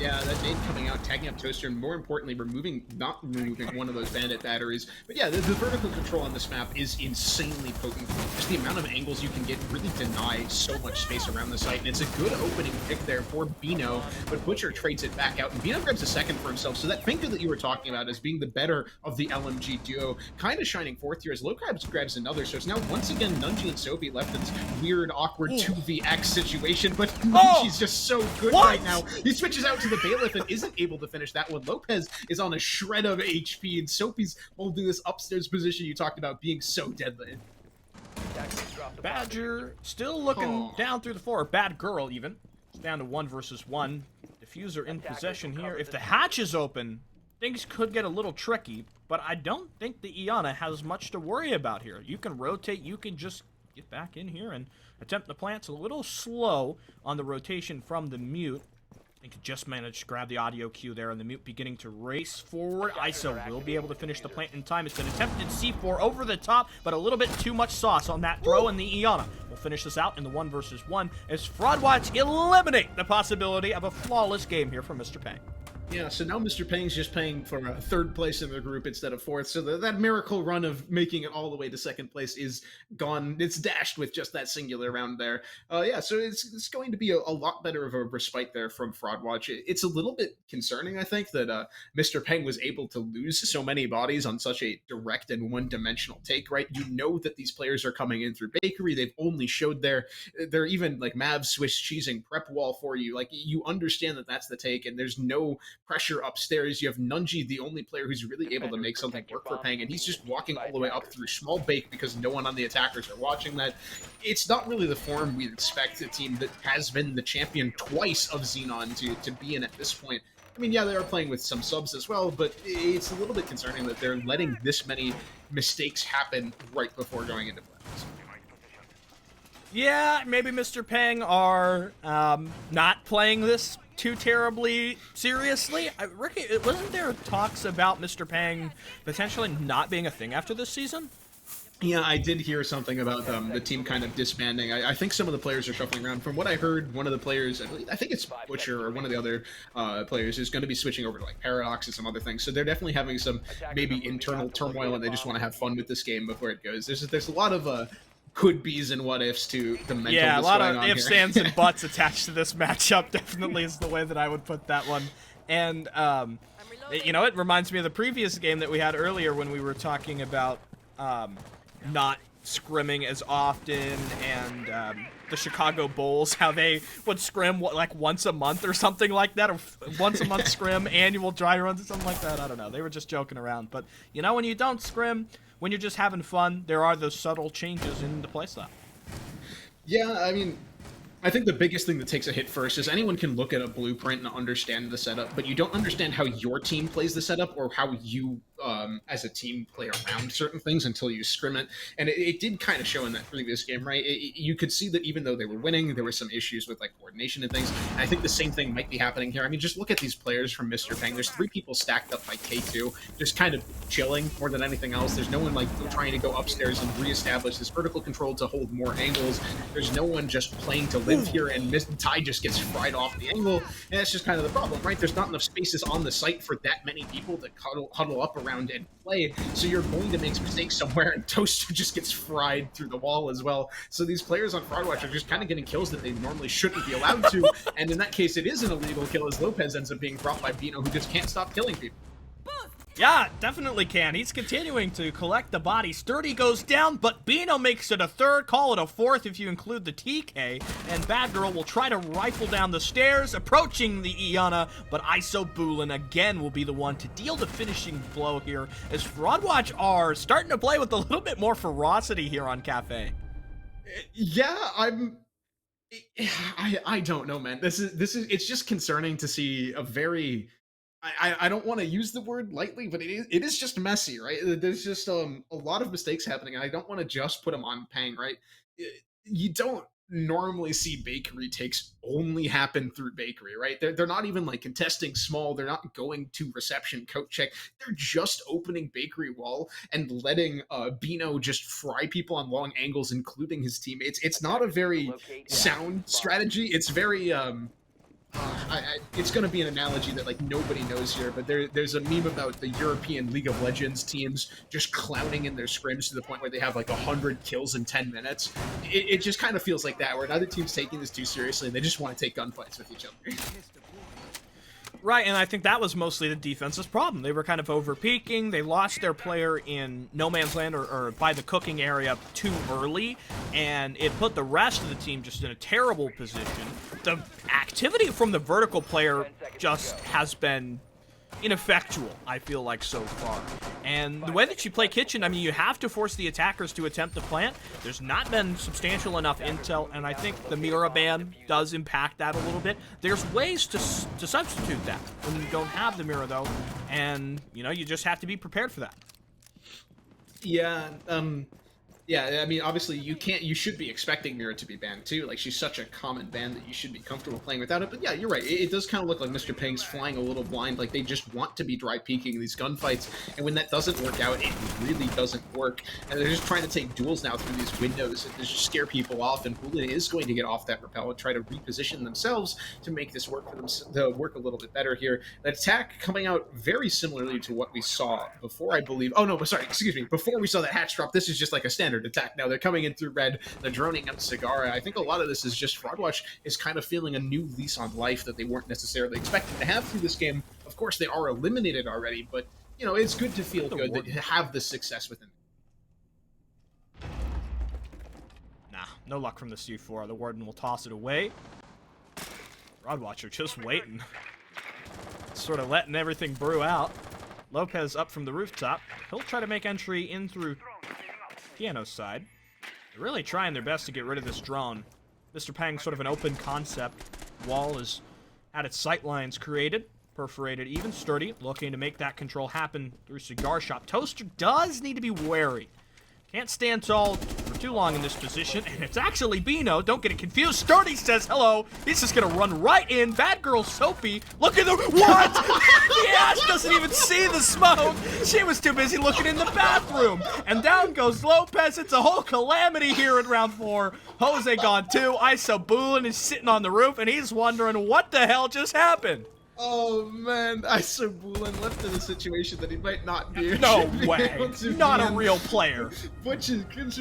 Yeah, that nade coming out, tagging up Toaster, and more importantly, not removing one of those bandit batteries. But yeah, the vertical control on this map is insanely potent. Just the amount of angles you can get really deny so much space around the site, and it's a good opening pick there for Bino, but Butcher trades it back out, and Bino grabs a second for himself. So that finger that you were talking about as being the better of the LMG duo, kind of shining forth here as Low grabs another. So it's now once again Nunji and Soapy left in this weird, awkward 2vx situation, but Nunji's just so good right now. He switches out to the Bailiff and isn't able to finish that one. Lopez is on a shred of HP, and Soapy's holding this upstairs position you talked about being so deadly. Badger still looking down through the floor. Bad girl, even. It's down to 1 versus 1. Diffuser in possession here. If the hatch is open, things could get a little tricky, but I don't think the Iana has much to worry about here. You can rotate, you can just get back in here and attempt the plants. A little slow on the rotation from the Mute. I think just managed to grab the audio cue there, and the Mute beginning to race forward. ISO will be able to finish the plant in time. It's an attempted C4 over the top, but a little bit too much sauce on that throw, and the Iana will finish this out in the 1 versus 1 as Fraudwatch eliminate the possibility of a flawless game here from Mr. Peng. Yeah, so now Mr. Peng's just playing for 3rd place in the group instead of 4th, so that miracle run of making it all the way to 2nd place is gone. It's dashed with just that singular round there. Yeah, so it's going to be a lot better of a respite there from Fraudwatch. It's a little bit concerning, I think, that Mr. Peng was able to lose so many bodies on such a direct and one-dimensional take, right? You know that these players are coming in through Bakery. They've only showed they're even, like, Mav Swiss cheesing prep wall for you. Like, you understand that that's the take, and there's no pressure upstairs. You have Nunji, the only player who's really able to make something work for Peng, and he's just walking all the way up through small bake because no one on the attackers are watching that. It's not really the form we'd expect a team that has been the champion twice of Xenon to be in at this point. I mean, yeah, they are playing with some subs as well, but it's a little bit concerning that they're letting this many mistakes happen right before going into playoffs. Yeah, maybe Mr. Peng are not playing this too terribly seriously. Ricky, wasn't there talks about Mr. Peng potentially not being a thing after this season? Yeah, I did hear something about the team kind of disbanding. I think some of the players are shuffling around. From what I heard, one of the players, I think it's Butcher or one of the other players, is going to be switching over to like Paradox and some other things. So they're definitely having some maybe internal turmoil, and they just want to have fun with this game before it goes. There's a lot of could be's and what ifs to the mental. Yeah, a lot of ifs, here. ands, and buts attached to this matchup. Definitely is the way that I would put that one. And you know, it reminds me of the previous game that we had earlier when we were talking about not scrimming as often, and the Chicago Bulls, how they would scrim like once a month or something like that, or once a month scrim, annual dry runs or something like that. I don't know. They were just joking around. But you know, when you don't scrim, when you're just having fun, there are those subtle changes in the playstyle. Yeah, I mean, I think the biggest thing that takes a hit first is anyone can look at a blueprint and understand the setup, but you don't understand how your team plays the setup or how you, as a team, play around certain things until you scrim it. And it did kind of show in that previous game, right? You could see that even though they were winning, there were some issues with like coordination and things. And I think the same thing might be happening here. I mean, just look at these players from Mr. Peng. There's 3 people stacked up by K2, just kind of chilling more than anything else. There's no one like trying to go upstairs and reestablish this vertical control to hold more angles. There's no one just playing to live here, and Ty just gets fried off the angle, and that's just kind of the problem, right? There's not enough spaces on the site for that many people to huddle up around and play, so you're going to make mistakes somewhere, and Toaster just gets fried through the wall as well. So these players on Fraudwatch are just kind of getting kills that they normally shouldn't be allowed to, and in that case it is an illegal kill as Lopez ends up being brought by Bino, who just can't stop killing people. Yeah, definitely can. He's continuing to collect the body. Sturdy goes down, but Bino makes it a third, call it a fourth if you include the TK, and Bad Girl will try to rifle down the stairs, approaching the Iana, but Isobulin again will be the one to deal the finishing blow here, as Fraudwatch are starting to play with a little bit more ferocity here on Cafe. Yeah, I don't know, man. This is it's just concerning to see a very I don't want to use the word lightly, but it is just messy, right? There's just a lot of mistakes happening, and I don't want to just put them on Pang, right? You don't normally see bakery takes only happen through bakery, right? They're not even like contesting small, they're not going to reception coat check, they're just opening bakery wall and letting Bino just fry people on long angles, including his teammates. It's not a very sound strategy. It's very it's going to be an analogy that like nobody knows here, but there's a meme about the European League of Legends teams just clowning in their scrims to the point where they have like 100 kills in 10 minutes. It just kind of feels like that, where another team's taking this too seriously and they just want to take gunfights with each other. Right, and I think that was mostly the defense's problem. They were kind of over-peaking. They lost their player in no man's land or by the cooking area too early, and it put the rest of the team just in a terrible position. The activity from the vertical player just has been ineffectual, I feel like, so far. And the way that you play Kitchen, I mean, you have to force the attackers to attempt to plant. There's not been substantial enough intel, and I think the Mira ban does impact that a little bit. There's ways to substitute that when you don't have the Mira, though, and, you know, you just have to be prepared for that. Yeah, yeah, I mean, obviously, you should be expecting Mira to be banned, too. Like, she's such a common ban that you should be comfortable playing without it. But yeah, you're right. It does kind of look like Mr. Pang's flying a little blind. Like, they just want to be dry peeking these gunfights. And when that doesn't work out, it really doesn't work. And they're just trying to take duels now through these windows and just scare people off. And Bulin is going to get off that rappel and try to reposition themselves to make this work for them, to work a little bit better here. The attack coming out very similarly to what we saw before, I believe. Oh, no, sorry, excuse me. Before we saw that hatch drop, this is just like a standard attack. Now they're coming in through red, they're droning out Sagara. I think a lot of this is just Fraudwatch is kind of feeling a new lease on life that they weren't necessarily expecting to have through this game. Of course, they are eliminated already, but, you know, it's good to feel good that you have this success within. Nah, no luck from the C4. The Warden will toss it away. Fraudwatch just waiting. Sort of letting everything brew out. Lopez up from the rooftop. He'll try to make entry in through Piano's side. They're really trying their best to get rid of this drone. Mr. Pang's sort of an open concept. Wall is had its sight lines created, perforated, even Sturdy, looking to make that control happen through Cigar Shop. Toaster does need to be wary. Can't stand tall for too long in this position, and it's actually Bino. Don't get it confused. Sturdy says hello. He's just gonna run right in. Bad Girl Soapy, look at the what? The Ash doesn't even see the smoke. She was too busy looking in the bathroom. And down goes Lopez. It's a whole calamity here in round 4. Jose gone too. Isobulin is sitting on the roof, and he's wondering what the hell just happened. Oh man, Isobulin left in a situation that he might not be. No way. Not a real player. Butch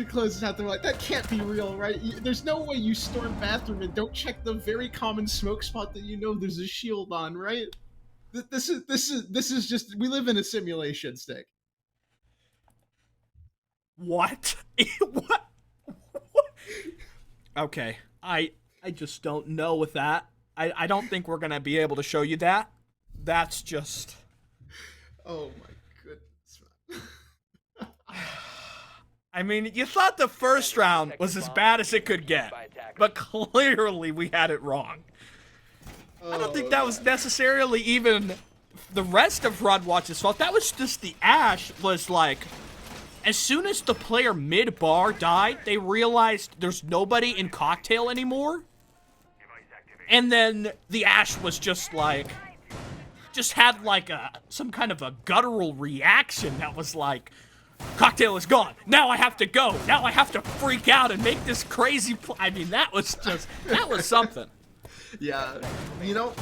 closes out there like, that can't be real, right? There's no way you storm bathroom and don't check the very common smoke spot that you know there's a shield on, right? This is just, we live in a simulation, Stick. What? What? Okay, I just don't know with that. I don't think we're gonna be able to show you that. That's just... Oh my goodness. I mean, you thought the first round was as bad as it could get, but clearly we had it wrong. I don't think that was necessarily even the rest of Fraudwatch's fault. That was just the Ash was like... As soon as the player mid-bar died, they realized there's nobody in Cocktail anymore. And then the Ash was just like, just had like some kind of a guttural reaction that was like, Cocktail is gone. Now I have to go. Now I have to freak out and make this crazy I mean, that was something. Yeah, you know,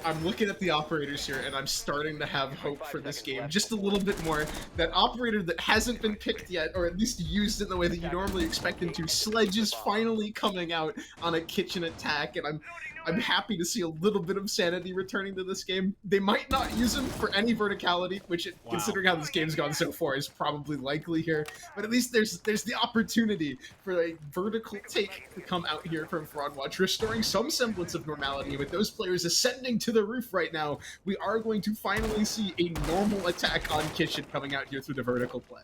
I'm looking at the operators here, and I'm starting to have hope for this game. Just a little bit more. That operator that hasn't been picked yet, or at least used in the way that you normally expect him to, Sledge is finally coming out on a kitchen attack, and I'm happy to see a little bit of sanity returning to this game. They might not use him for any verticality, which, considering how this game's gone so far, is probably likely here. But at least there's the opportunity for a vertical take to come out here from Fraudwatch, restoring some semblance of normality. With those players ascending to the roof right now, we are going to finally see a normal attack on Kitchen coming out here through the vertical play.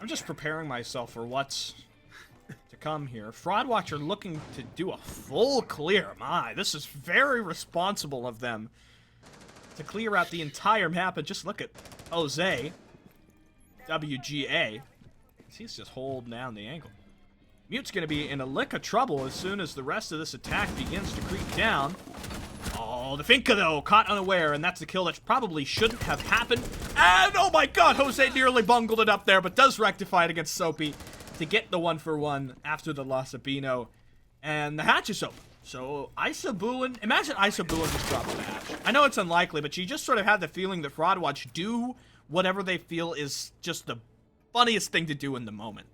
I'm just preparing myself for what's to come here. Fraudwatch are looking to do a full clear. My, this is very responsible of them to clear out the entire map. And just look at Jose, WGA. He's just holding down the angle. Mute's going to be in a lick of trouble as soon as the rest of this attack begins to creep down. Oh, the Finka, though, caught unaware, and that's the kill that probably shouldn't have happened. And, oh my god, Jose nearly bungled it up there, but does rectify it against Soapy to get the 1-for-1 after the loss of Bino. And the hatch is open. So, Isabulin, imagine Isabulin just dropped the hatch. I know it's unlikely, but you just sort of had the feeling that Fraudwatch do whatever they feel is just the funniest thing to do in the moment.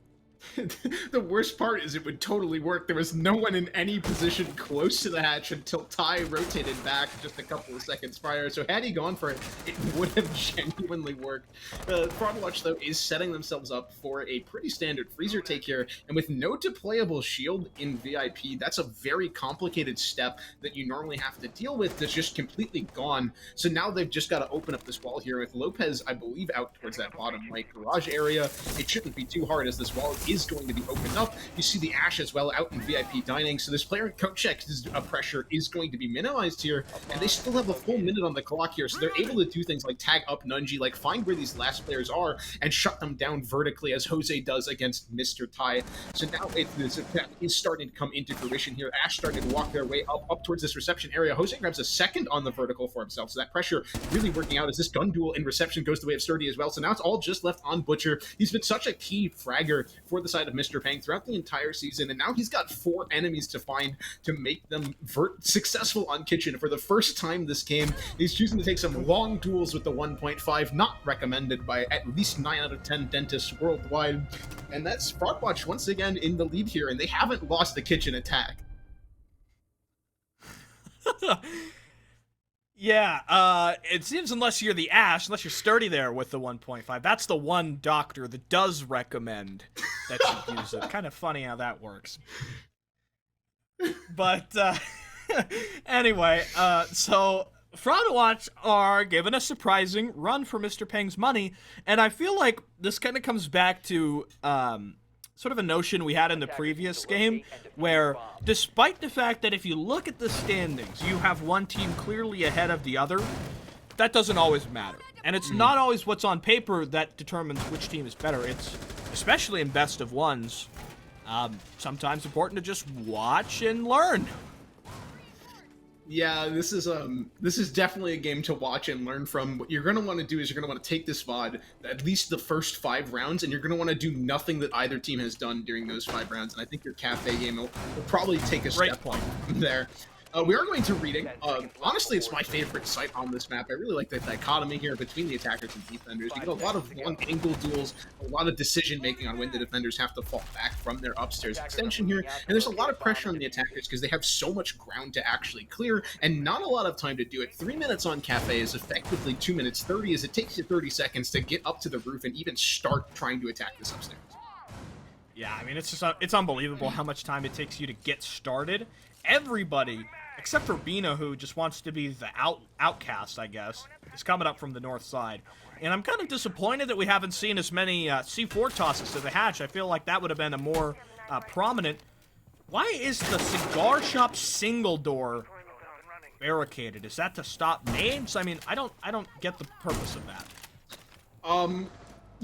The worst part is it would totally work. There was no one in any position close to the hatch until Ty rotated back just a couple of seconds prior. So had he gone for it, it would have genuinely worked. Fraudwatch, though, is setting themselves up for a pretty standard freezer take here. And with no deployable shield in VIP, that's a very complicated step that you normally have to deal with that's just completely gone. So now they've just got to open up this wall here with Lopez, I believe, out towards that bottom right garage area. It shouldn't be too hard as this wall is going to be opened up. You see the Ash as well out in VIP dining, so this player coat check's pressure is going to be minimized here, and they still have a full minute on the clock here, so they're able to do things like tag up Nunji, like find where these last players are, and shut them down vertically, as Jose does against Mr. Ty. So now this attack is starting to come into fruition here. Ash starting to walk their way up towards this reception area. Jose grabs a second on the vertical for himself, so that pressure really working out as this gun duel in reception goes the way of Sturdy as well. So now it's all just left on Butcher. He's been such a key fragger for the side of Mr. Pang throughout the entire season, and now he's got 4 enemies to find to make them successful on Kitchen. For the first time this game, he's choosing to take some long duels with the 1.5, not recommended by at least 9 out of 10 dentists worldwide. And that's Fraudwatch once again in the lead here, and they haven't lost the Kitchen attack. Yeah, it seems unless you're the Ash, unless you're Sturdy there with the 1.5, that's the one doctor that does recommend that you use it. Kind of funny how that works. But, anyway, so Fraudwatch are given a surprising run for Mr. Pang's money, and I feel like this kind of comes back to, sort of a notion we had in the previous game, where despite the fact that if you look at the standings, you have one team clearly ahead of the other, that doesn't always matter. And it's not always what's on paper that determines which team is better. It's, especially in best of ones, sometimes important to just watch and learn. Yeah, this is definitely a game to watch and learn from. What you're going to want to do is you're going to want to take this VOD, at least the first 5 rounds, and you're going to want to do nothing that either team has done during those 5 rounds. And I think your cafe game will probably take a step up from there. We are going to reading. Honestly, it's my favorite site on this map. I really like the dichotomy here between the attackers and defenders. You get a lot of long angle duels, a lot of decision making on when the defenders have to fall back from their upstairs extension here, and there's a lot of pressure on the attackers because they have so much ground to actually clear and not a lot of time to do it. 3 minutes on cafe is effectively 2 minutes 30, as it takes you 30 seconds to get up to the roof and even start trying to attack this upstairs. Yeah, I mean, it's just it's unbelievable how much time it takes you to get started. Everybody, except for Bino, who just wants to be the outcast, I guess, is coming up from the north side. And I'm kind of disappointed that we haven't seen as many C4 tosses to the hatch. I feel like that would have been a more prominent. Why is the cigar shop single door barricaded? Is that to stop nades? I mean, I don't get the purpose of that.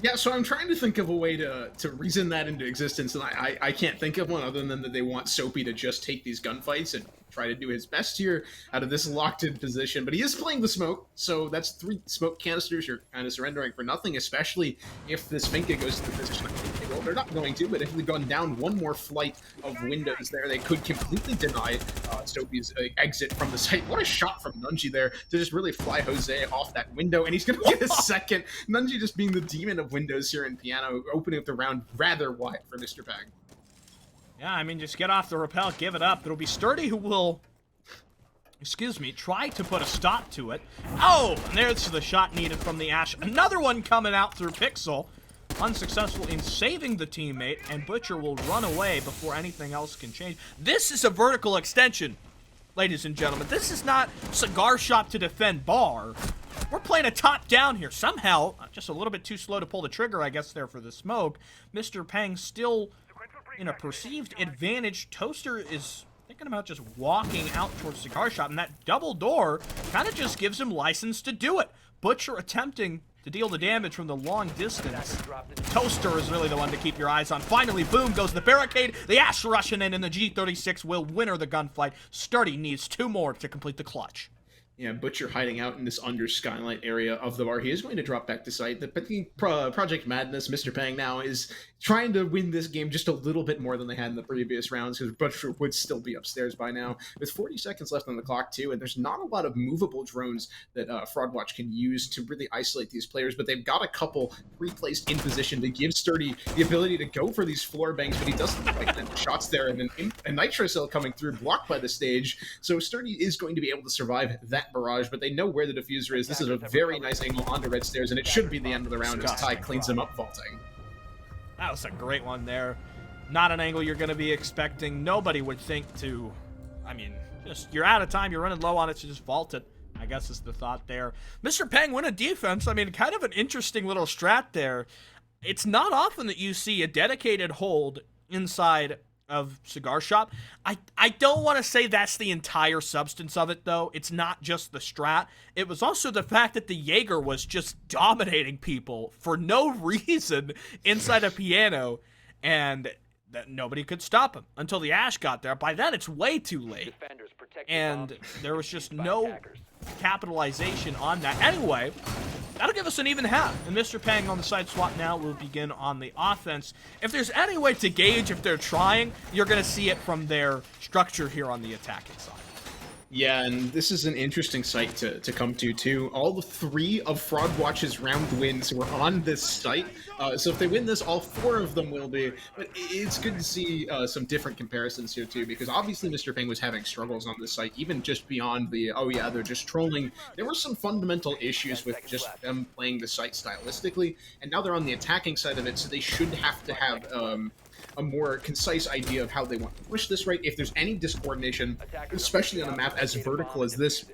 Yeah, so I'm trying to think of a way to reason that into existence, and I can't think of one other than that they want Soapy to just take these gunfights and try to do his best here out of this locked-in position. But he is playing the smoke, so that's 3 smoke canisters you're kind of surrendering for nothing, especially if this Finka goes to the position. Well, they're not going to, but if they've gone down one more flight of windows there, they could completely deny Soapy's exit from the site. What a shot from Nunji there to just really fly Jose off that window, and he's going to get a second. Nunji just being the demon of windows here in Piano, opening up the round rather wide for Mr. Pang. Yeah, I mean, just get off the rappel, give it up. It'll be Sturdy who will, excuse me, try to put a stop to it. Oh, and there's the shot needed from the Ash. Another one coming out through Pixel. Unsuccessful in saving the teammate, and Butcher will run away before anything else can change. This is a vertical extension, ladies and gentlemen. This is not cigar shop to defend bar. We're playing a top-down here. Somehow, just a little bit too slow to pull the trigger, I guess, there for the smoke. Mr. Peng still in a perceived advantage. Toaster is thinking about just walking out towards cigar shop, and that double door kind of just gives him license to do it. Butcher attempting to deal the damage from the long distance. Toaster is really the one to keep your eyes on. Finally, boom, goes the barricade. The Ash rushing in, and the G36 will winner the gunfight. Sturdy needs 2 more to complete the clutch. Yeah, Butcher hiding out in this under skylight area of the bar. He is going to drop back to site. The Project Madness, Mr. Peng now is trying to win this game just a little bit more than they had in the previous rounds, because Butcher would still be upstairs by now. With 40 seconds left on the clock, too, and there's not a lot of movable drones that Fraudwatch can use to really isolate these players, but they've got a couple pre-placed in position to give Sturdy the ability to go for these floor bangs, but he doesn't quite land the shots there, and then a Nitro Cell coming through, blocked by the stage, so Sturdy is going to be able to survive that barrage, but they know where the diffuser is. This is a very nice angle onto red stairs, and it should be the end of the round as Ty cleans him up vaulting. That was a great one there. Not an angle you're going to be expecting. Nobody would think to, I mean, just you're out of time, you're running low on it, so just vault it, I guess is the thought there. Mr. Peng win a defense. I mean, kind of an interesting little strat there. It's not often that you see a dedicated hold inside of cigar shop. I don't want to say that's the entire substance of it, though. It's not just the strat. It was also the fact that the Jaeger was just dominating people for no reason inside a piano, and that nobody could stop him until the Ash got there. By then, it's way too late, and there was just no capitalization on that. Anyway, that'll give us an even half, and Mr. Peng on the side swap now will begin on the offense. If there's any way to gauge if they're trying, you're going to see it from their structure here on the attacking side. Yeah, and this is an interesting site to come to, too. All the 3 of Fraudwatch's round wins were on this site, so if they win this, all 4 of them will be. But it's good to see some different comparisons here, too, because obviously Mr. Peng was having struggles on this site, even just beyond the, oh yeah, they're just trolling. There were some fundamental issues with just them playing the site stylistically, and now they're on the attacking side of it, so they should have to have a more concise idea of how they want to push this, right? If there's any discoordination, especially on a map as vertical as this,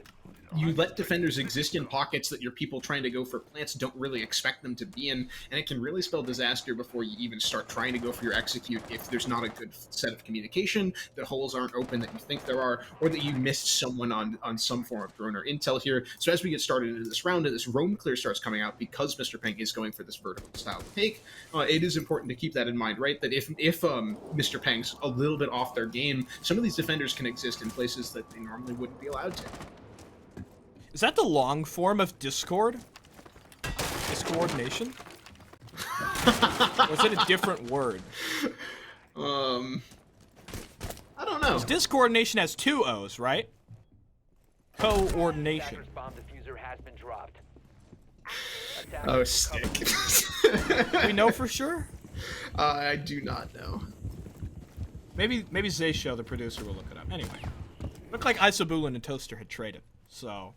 you let defenders exist in pockets that your people trying to go for plants don't really expect them to be in, and it can really spell disaster before you even start trying to go for your execute if there's not a good set of communication, that holes aren't open that you think there are, or that you missed someone on some form of drone or intel here. So as we get started into this round and this roam clear starts coming out, because Mr. Peng is going for this vertical style take, it is important to keep that in mind, right? That if Mr. Peng's a little bit off their game, some of these defenders can exist in places that they normally wouldn't be allowed to. Is that the long form of Discord? Discoordination? Or is it a different word? I don't know. Discoordination has 2 O's, right? Coordination. Oh, stick. Do we know for sure? I do not know. Maybe Zayshow, the producer, will look it up. Anyway, looked like Isobulin and Toaster had traded, so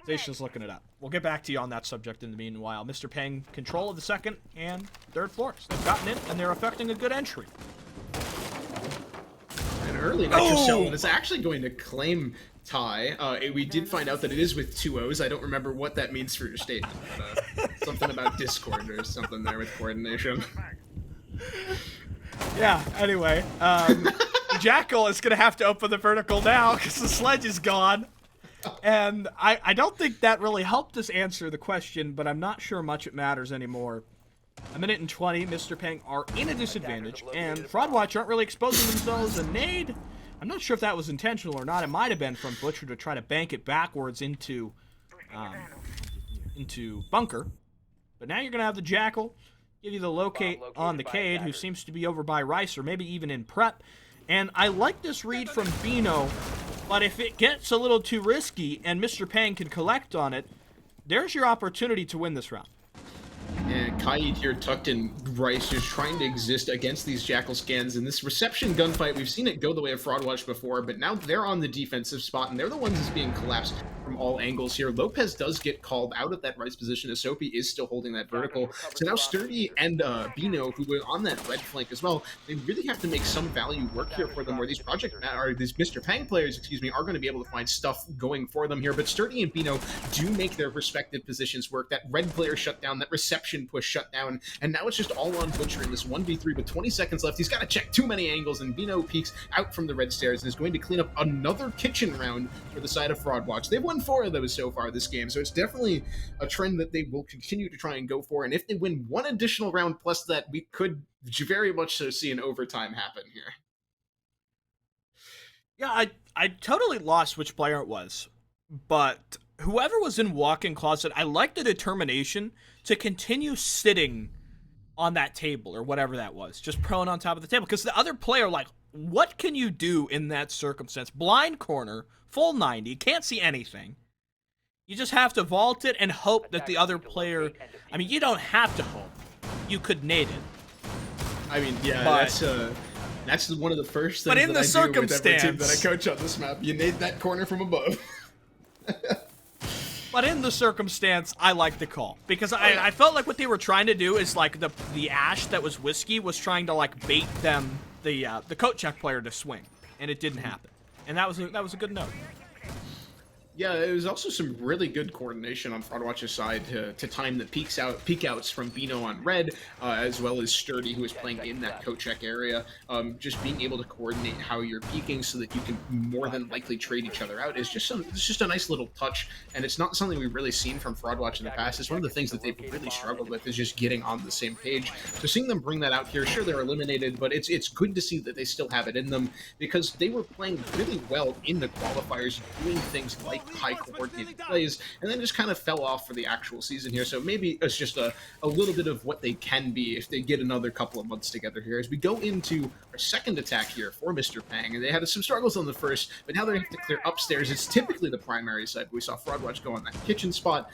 Zayshow's looking it up. We'll get back to you on that subject in the meanwhile. Mr. Peng, control of the 2nd and 3rd floors. They've gotten in, and they're affecting a good entry. An early Nitro Cell that is actually going to claim Ty. We did find out that it is with 2 O's. I don't remember what that means for your statement. But, something about Discord or something there with coordination. Yeah, anyway. Jackal is going to have to open the vertical now because the sledge is gone. And I don't think that really helped us answer the question, but I'm not sure much it matters anymore. 1:20, Mr. Peng are in a disadvantage, and Fraudwatch aren't really exposing themselves. A nade, I'm not sure if that was intentional or not. It might have been from Butcher to try to bank it backwards into bunker. But now you're going to have the Jackal give you the locate on the Cade, who seems to be over by Rice, or maybe even in prep. And I like this read from Bino, but if it gets a little too risky and Mr. Peng can collect on it, there's your opportunity to win this round. Yeah, Kaid here tucked in Rice, just trying to exist against these Jackal scans. In this reception gunfight, we've seen it go the way of Fraudwatch before, but now they're on the defensive spot, and they're the ones that's being collapsed from all angles here. Lopez does get called out of that Rice position, as Soapy is still holding that vertical. So now Sturdy and Bino, who were on that red flank as well, they really have to make some value work here for them, where these these Mr. Pang players, excuse me, are going to be able to find stuff going for them here. But Sturdy and Bino do make their respective positions work. That red player shut down, that reception push shut down, and now it's just all on Butcher in this 1v3 with 20 seconds left. He's got to check too many angles, and Bino peeks out from the red stairs and is going to clean up another kitchen round for the side of Fraudwatch. They've won 4 of those so far this game, so it's definitely a trend that they will continue to try and go for, and if they win one additional round plus that, we could very much so see an overtime happen here. Yeah, I totally lost which player it was, but whoever was in walk-in closet, I like the determination to continue sitting on that table or whatever that was, just prone on top of the table, because the other player, like, what can you do in that circumstance? Blind corner, full 90, can't see anything. You just have to vault it and hope that the other player, I mean, you don't have to hope. You could nade it. I mean, yeah, but, that's one of the first things but in that the I do with every team circumstance that I coach on this map. You nade that corner from above. But in the circumstance, I like the call. Because I felt like what they were trying to do is, like, the Ash that was Whiskey was trying to, like, bait them, the coat check player to swing. And it didn't happen. And that was a good note. Yeah, it was also some really good coordination on Fraudwatch's side to time the peek outs from Bino on red, as well as Sturdy, who is playing in that coat check area. Just being able to coordinate how you're peeking so that you can more than likely trade each other out is just a nice little touch, and it's not something we've really seen from Fraudwatch in the past. It's one of the things that they've really struggled with, is just getting on the same page. So seeing them bring that out here, sure, they're eliminated, but it's good to see that they still have it in them, because they were playing really well in the qualifiers, doing things like high coordinated plays, and then just kind of fell off for the actual season here. So maybe it's just a little bit of what they can be if they get another couple of months together here. As we go into our second attack here for Mr. Pang, and they had some struggles on the first, but now they have to clear upstairs. It's typically the primary side, but we saw Fraudwatch go on that kitchen spot.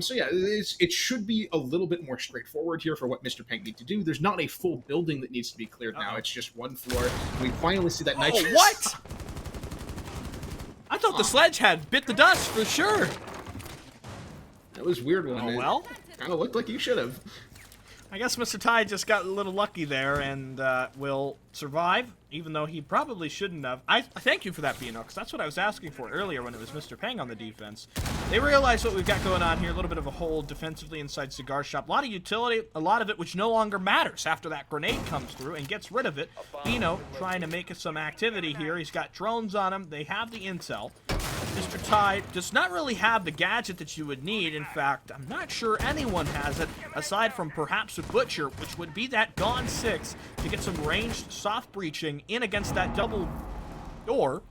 So yeah, it should be a little bit more straightforward here for what Mr. Pang need to do. There's not a full building that needs to be cleared now. It's just one floor. We finally see that nitrous. Oh, what? I thought the sledge had bit the dust for sure. That was a weird one. Oh, well. Kind of looked like you should have. I guess Mr. Ty just got a little lucky there and will survive, even though he probably shouldn't have. I thank you for that, Bino, because that's what I was asking for earlier when it was Mr. Pang on the defense. They realize what we've got going on here, a little bit of a hole defensively inside Cigar Shop. A lot of utility, a lot of it which no longer matters after that grenade comes through and gets rid of it. Bino trying to make some activity here. He's got drones on him. They have the intel. Mr. Ty does not really have the gadget that you would need. In fact, I'm not sure anyone has it, aside from perhaps a Butcher, which would be that Gone 6 to get some ranged soft breaching in against that double door,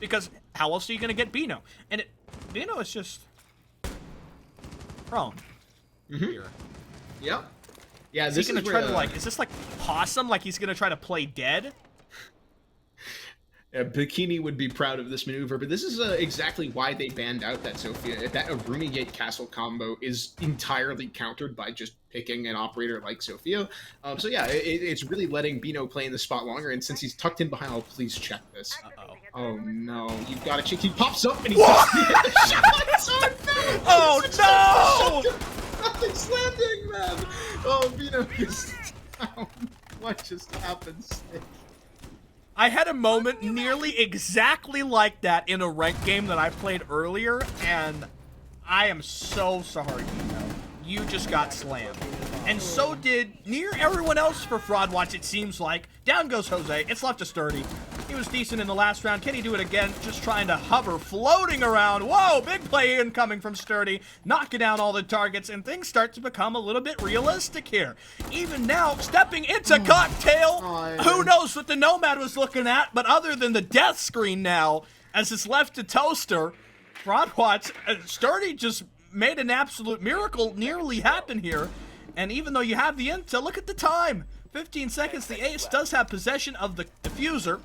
because how else are you going to get Bino? And Bino is just prone here. Yep. Yeah, is he going to try to, like, is this like Possum? Like he's going to try to play dead? Bikini would be proud of this maneuver, but this is exactly why they banned out that Sophia. That Aruni Gate Castle combo is entirely countered by just picking an operator like Sophia. So yeah, it's really letting Bino play in the spot longer, and since he's tucked in behind, please check this. Uh-oh. Oh no, you've got to check. He pops up and he does the shot. Oh no! Nothing's landing, man. Oh, Bino is down. What just happened? I had a moment nearly exactly like that in a ranked game that I played earlier, and I am so sorry, Bino. You just got slammed. And so did near everyone else for Fraudwatch, it seems like. Down goes Jose. It's left to Sturdy. He was decent in the last round. Can he do it again? Just trying to hover, floating around. Whoa, big play incoming from Sturdy. Knocking down all the targets, and things start to become a little bit realistic here. Even now, stepping into Cocktail. Who knows what the Nomad was looking at, but other than the death screen now, as it's left to Toaster, Fraudwatch, Sturdy just made an absolute miracle nearly happen here. And even though you have the intel, look at the time. 15 seconds. The Ace does have possession of the diffuser.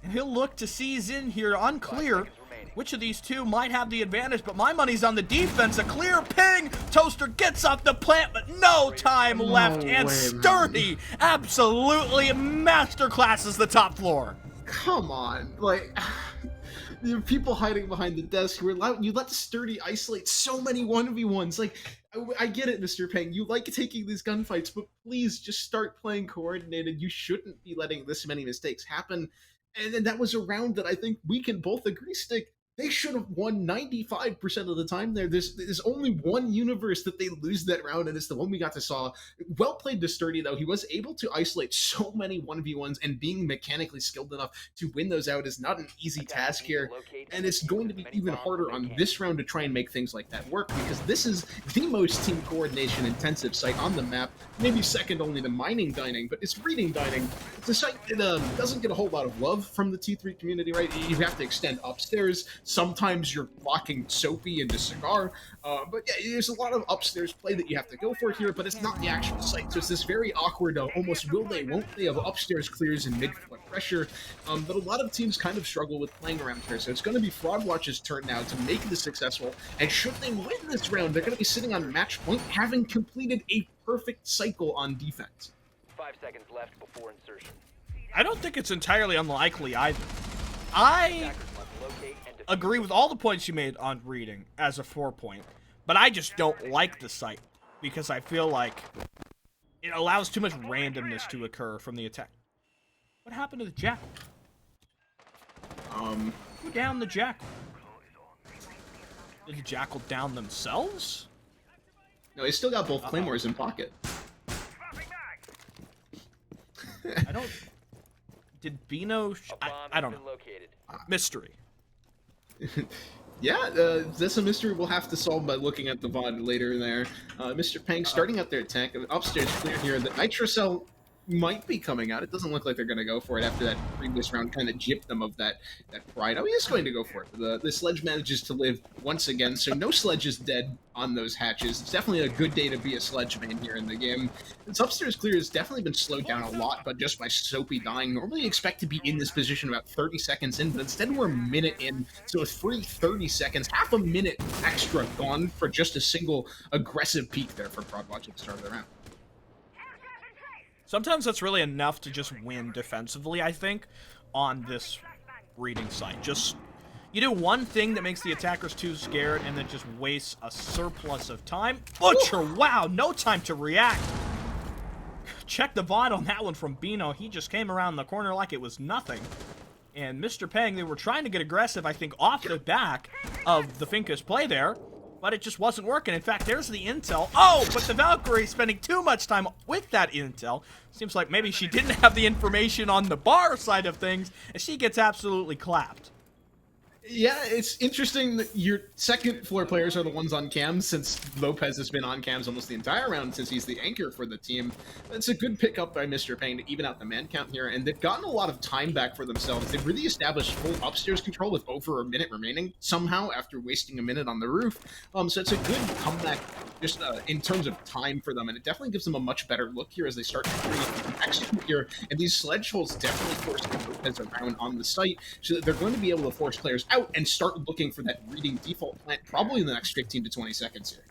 And he'll look to seize in here unclear. which of these two might have the advantage, but my money's on the defense. A clear ping. Toaster gets off the plant, but no time left. And way, Sturdy absolutely masterclasses the top floor. Come on, like, there are people hiding behind the desk who are allowed, you let Sturdy isolate so many 1v1s. Like, I get it, Mr. Peng, you like taking these gunfights, but please just start playing coordinated. You shouldn't be letting this many mistakes happen. And then that was a round that I think we can both agree, Stick, they should have won 95% of the time there. There's only one universe that they lose that round, and it's the one we got to saw. Well played to Sturdy, though. He was able to isolate so many 1v1s, and being mechanically skilled enough to win those out is not an easy task here. And it's going to be even harder on this round to try and make things like that work, because this is the most team coordination intensive site on the map. Maybe second only to mining dining, but it's reading dining. It's a site that doesn't get a whole lot of love from the T3 community, right? You have to extend upstairs. Sometimes you're blocking Soapy into Cigar, but yeah, there's a lot of upstairs play that you have to go for here, but it's not the actual site, so it's this very awkward, almost will they, won't they, of upstairs clears and mid-flood pressure, but a lot of teams kind of struggle with playing around here, so it's going to be Fraudwatch's turn now to make this successful, and should they win this round, they're going to be sitting on match point, having completed a perfect cycle on defense. 5 seconds left before insertion. I don't think it's entirely unlikely either. I agree with all the points you made on reading as a 4-point, but I just don't like the site because I feel like it allows too much randomness to occur from the attack. What happened to the Jackal? Who downed the Jackal? Did the Jackal down themselves? No, he's still got both Claymores in pocket. I don't... Did Bino... I don't know. Mystery. Yeah, that's a mystery we'll have to solve by looking at the VOD later there. Mr. Peng starting out their attack. Upstairs clear here. The Nitro Cell might be coming out. It doesn't look like they're going to go for it after that previous round kind of gypped them of that pride. Oh, he is going to go for it. The Sledge manages to live once again, so no Sledge is dead on those hatches. It's definitely a good day to be a Sledge main here in the game. This upstairs clear has definitely been slowed down a lot, but just by Soapy dying. Normally you expect to be in this position about 30 seconds in, but instead we're a minute in, so a free 30 seconds, half a minute extra gone for just a single aggressive peak there for Fraudwatch at the start of the round. Sometimes that's really enough to just win defensively, I think, on this reading site. Just, you do one thing that makes the attackers too scared and then just wastes a surplus of time. Butcher, wow, no time to react. Check the VOD on that one from Bino. He just came around the corner like it was nothing. And Mr. Peng, they were trying to get aggressive, I think, off the back of the Finka's play there. But it just wasn't working. In fact, there's the intel. Oh, but the Valkyrie spending too much time with that intel. Seems like maybe she didn't have the information on the bar side of things, and she gets absolutely clapped. Yeah, it's interesting that your second floor players are the ones on cams, since Lopez has been on cams almost the entire round since he's the anchor for the team. It's a good pickup by Mr. Peng to even out the man count here, and they've gotten a lot of time back for themselves. They've really established full upstairs control with over a minute remaining somehow after wasting a minute on the roof. So it's a good comeback just in terms of time for them, and it definitely gives them a much better look here as they start to execute here. And these sledge holes definitely force Lopez around on the site, so that they're going to be able to force players out and start looking for that reading default plant probably in the next 15 to 20 seconds here.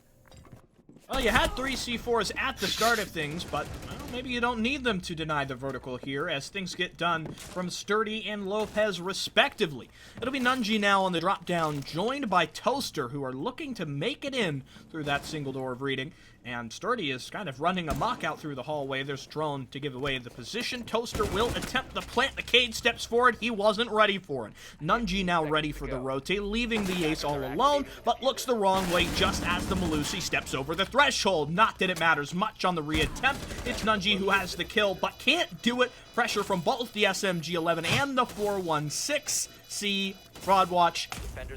Well, you had 3 C4s at the start of things, but well, maybe you don't need them to deny the vertical here as things get done from Sturdy and Lopez respectively. It'll be Nunji now on the drop down, joined by Toaster, who are looking to make it in through that single door of reading. And Sturdy is kind of running amok out through the hallway. There's Drone to give away the position. Toaster will attempt the plant. The Cade steps forward. He wasn't ready for it. Nunji now ready for the rotate, leaving the Ace all alone, but looks the wrong way just as the Malusi steps over the threshold. Not that it matters much on the reattempt. It's Nunji who has the kill, but can't do it. Pressure from both the SMG-11 and the 416C. Fraudwatch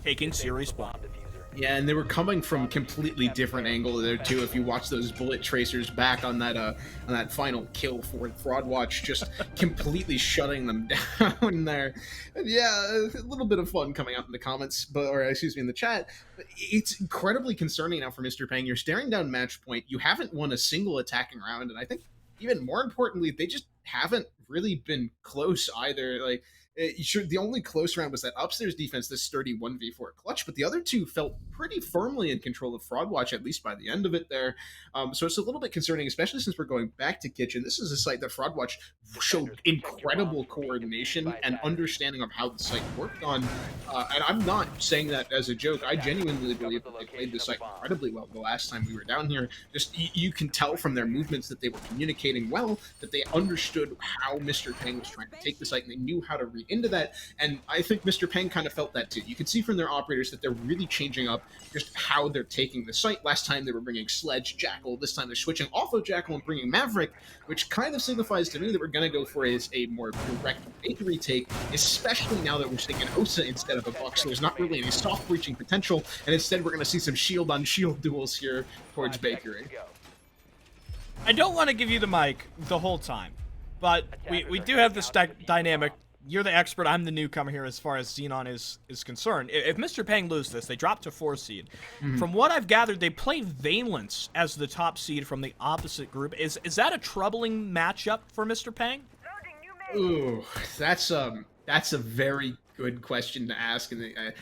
taking serious bomb. Yeah, and they were coming from completely different angle there too. If you watch those bullet tracers back on that final kill for Fraudwatch, just completely shutting them down there. And yeah, a little bit of fun coming out in the comments, in the chat. But it's incredibly concerning now for Mr. Peng. You're staring down match point. You haven't won a single attacking round, and I think even more importantly, they just haven't really been close either. Like, Sure, the only close round was that upstairs defense, this sturdy 1v4 clutch, but the other two felt pretty firmly in control of Fraud Watch, at least by the end of it there. So it's a little bit concerning, especially since we're going back to Kitchen. This is a site that Fraud Watch showed incredible coordination and understanding of how the site worked on. And I'm not saying that as a joke. I genuinely believe that they played the site incredibly well the last time we were down here. Just you can tell from their movements that they were communicating well, that they understood how Mr. Peng was trying to take the site, and they knew how to read into that. And I think Mr. Peng kind of felt that too. You can see from their operators that they're really changing up just how they're taking the site. Last time they were bringing Sledge, Jackal. This time they're switching off of Jackal and bringing Maverick, which kind of signifies to me that we're going to go for a more direct bakery take, especially now that we're taking Osa instead of a Buck, so there's not really any soft breaching potential, and instead we're going to see some shield-on-shield duels here towards bakery. I don't want to give you the mic the whole time, but we do have this dynamic. You're the expert, I'm the newcomer here as far as Xenon is concerned. If Mr. Peng loses this, they drop to 4 seed. From what I've gathered, they play Valence as the top seed from the opposite group. Is that a troubling matchup for Mr. Peng? Ooh, that's a very good question to ask, and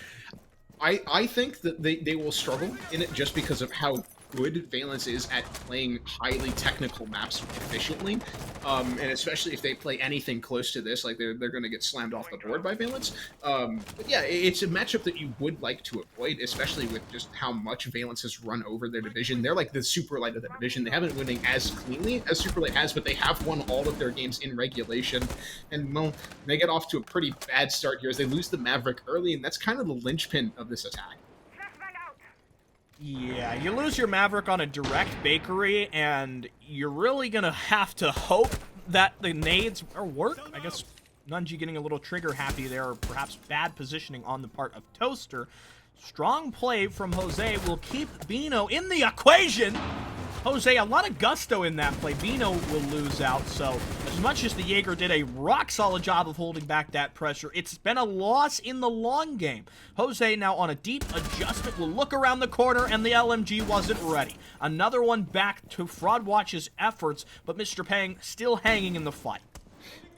I think that they will struggle in it just because of how good Valence is at playing highly technical maps efficiently, and especially if they play anything close to this, like they're going to get slammed off the board by Valence. But yeah, it's a matchup that you would like to avoid, especially with just how much Valence has run over their division. They're like the super light of the division. They haven't been winning as cleanly as Super Light has, but they have won all of their games in regulation, and well, they get off to a pretty bad start here as they lose the Maverick early, and that's kind of the linchpin of this attack. Yeah, you lose your Maverick on a direct bakery, and you're really going to have to hope that the nades work. I guess Nunji getting a little trigger happy there, or perhaps bad positioning on the part of Toaster. Strong play from Jose will keep Bino in the equation. Jose, a lot of gusto in that play. Bino will lose out, so as much as the Jaeger did a rock-solid job of holding back that pressure, it's been a loss in the long game. Jose now on a deep adjustment will look around the corner, and the LMG wasn't ready. Another one back to Fraud Watch's efforts, but Mr. Peng still hanging in the fight.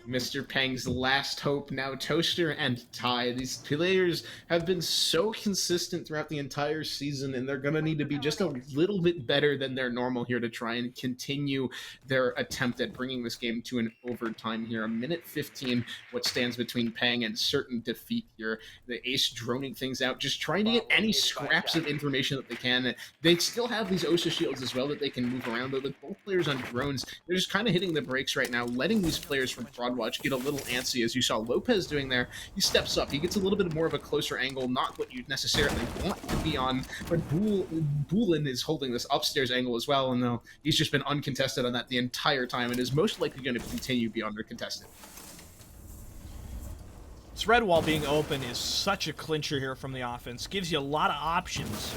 Mr. Peng's last hope, now Toaster and Ty. These players have been so consistent throughout the entire season, and they're going to need to be just a little bit better than their normal here to try and continue their attempt at bringing this game to an overtime here. 1:15, what stands between Peng and certain defeat here. The Ace droning things out, just trying to get any scraps of information that they can. They still have these OSA shields as well that they can move around, though with both players on drones, they're just kind of hitting the brakes right now, letting these players from Fraud Watch get a little antsy, as you saw Lopez doing there. He steps up, he gets a little bit more of a closer angle, not what you'd necessarily want to be on, but Bulin is holding this upstairs angle as well, and though he's just been uncontested on that the entire time, and is most likely going to continue beyond uncontested. This red wall being open is such a clincher here from the offense. Gives you a lot of options.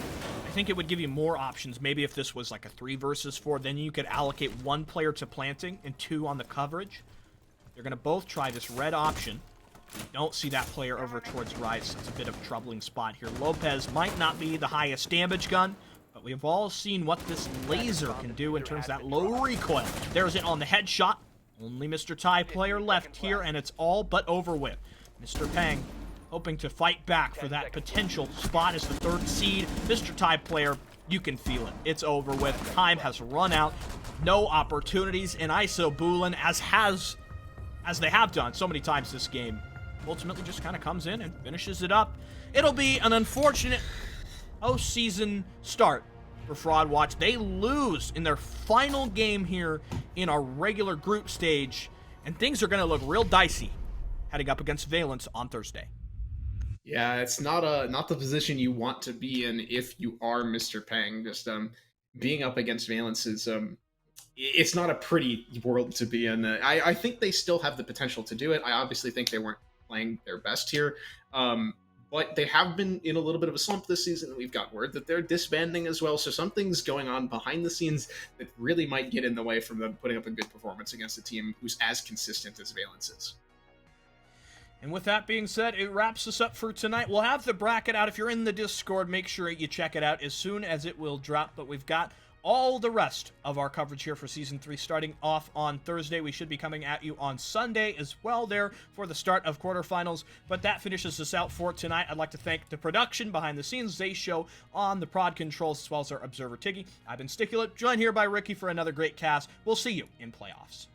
I think it would give you more options. Maybe if this was like a 3 versus 4, then you could allocate 1 player to planting and 2 on the coverage. They're going to both try this red option. Don't see that player over towards Rice. It's a bit of a troubling spot here. Lopez might not be the highest damage gun, but we've all seen what this laser can do in terms of that low recoil. There's it on the headshot. Only Mr. Ty player left here, and it's all but over with. Mr. Peng hoping to fight back for that potential spot as the 3rd seed. Mr. Ty player, you can feel it. It's over with. Time has run out. No opportunities in ISO Bulin, as they have done so many times this game. Ultimately just kind of comes in and finishes it up. It'll be an unfortunate postseason start for Fraud Watch. They lose in their final game here in our regular group stage, and things are going to look real dicey heading up against Valence on Thursday. Yeah, it's not the position you want to be in if you are Mr. Peng. Just being up against Valence is it's not a pretty world to be in. I think they still have the potential to do it. I obviously think they weren't playing their best here, but they have been in a little bit of a slump this season. We've got word that they're disbanding as well, so something's going on behind the scenes that really might get in the way from them putting up a good performance against a team who's as consistent as Valence is. And with that being said, it wraps us up for tonight. We'll have the bracket out. If you're in the Discord, make sure you check it out as soon as it will drop. But we've got all the rest of our coverage here for Season 3 starting off on Thursday. We should be coming at you on Sunday as well there for the start of quarterfinals. But that finishes us out for tonight. I'd like to thank the production behind the scenes, they show on the prod controls, as well as our observer Tiggy. I've been Stickula, joined here by Ricky for another great cast. We'll see you in playoffs.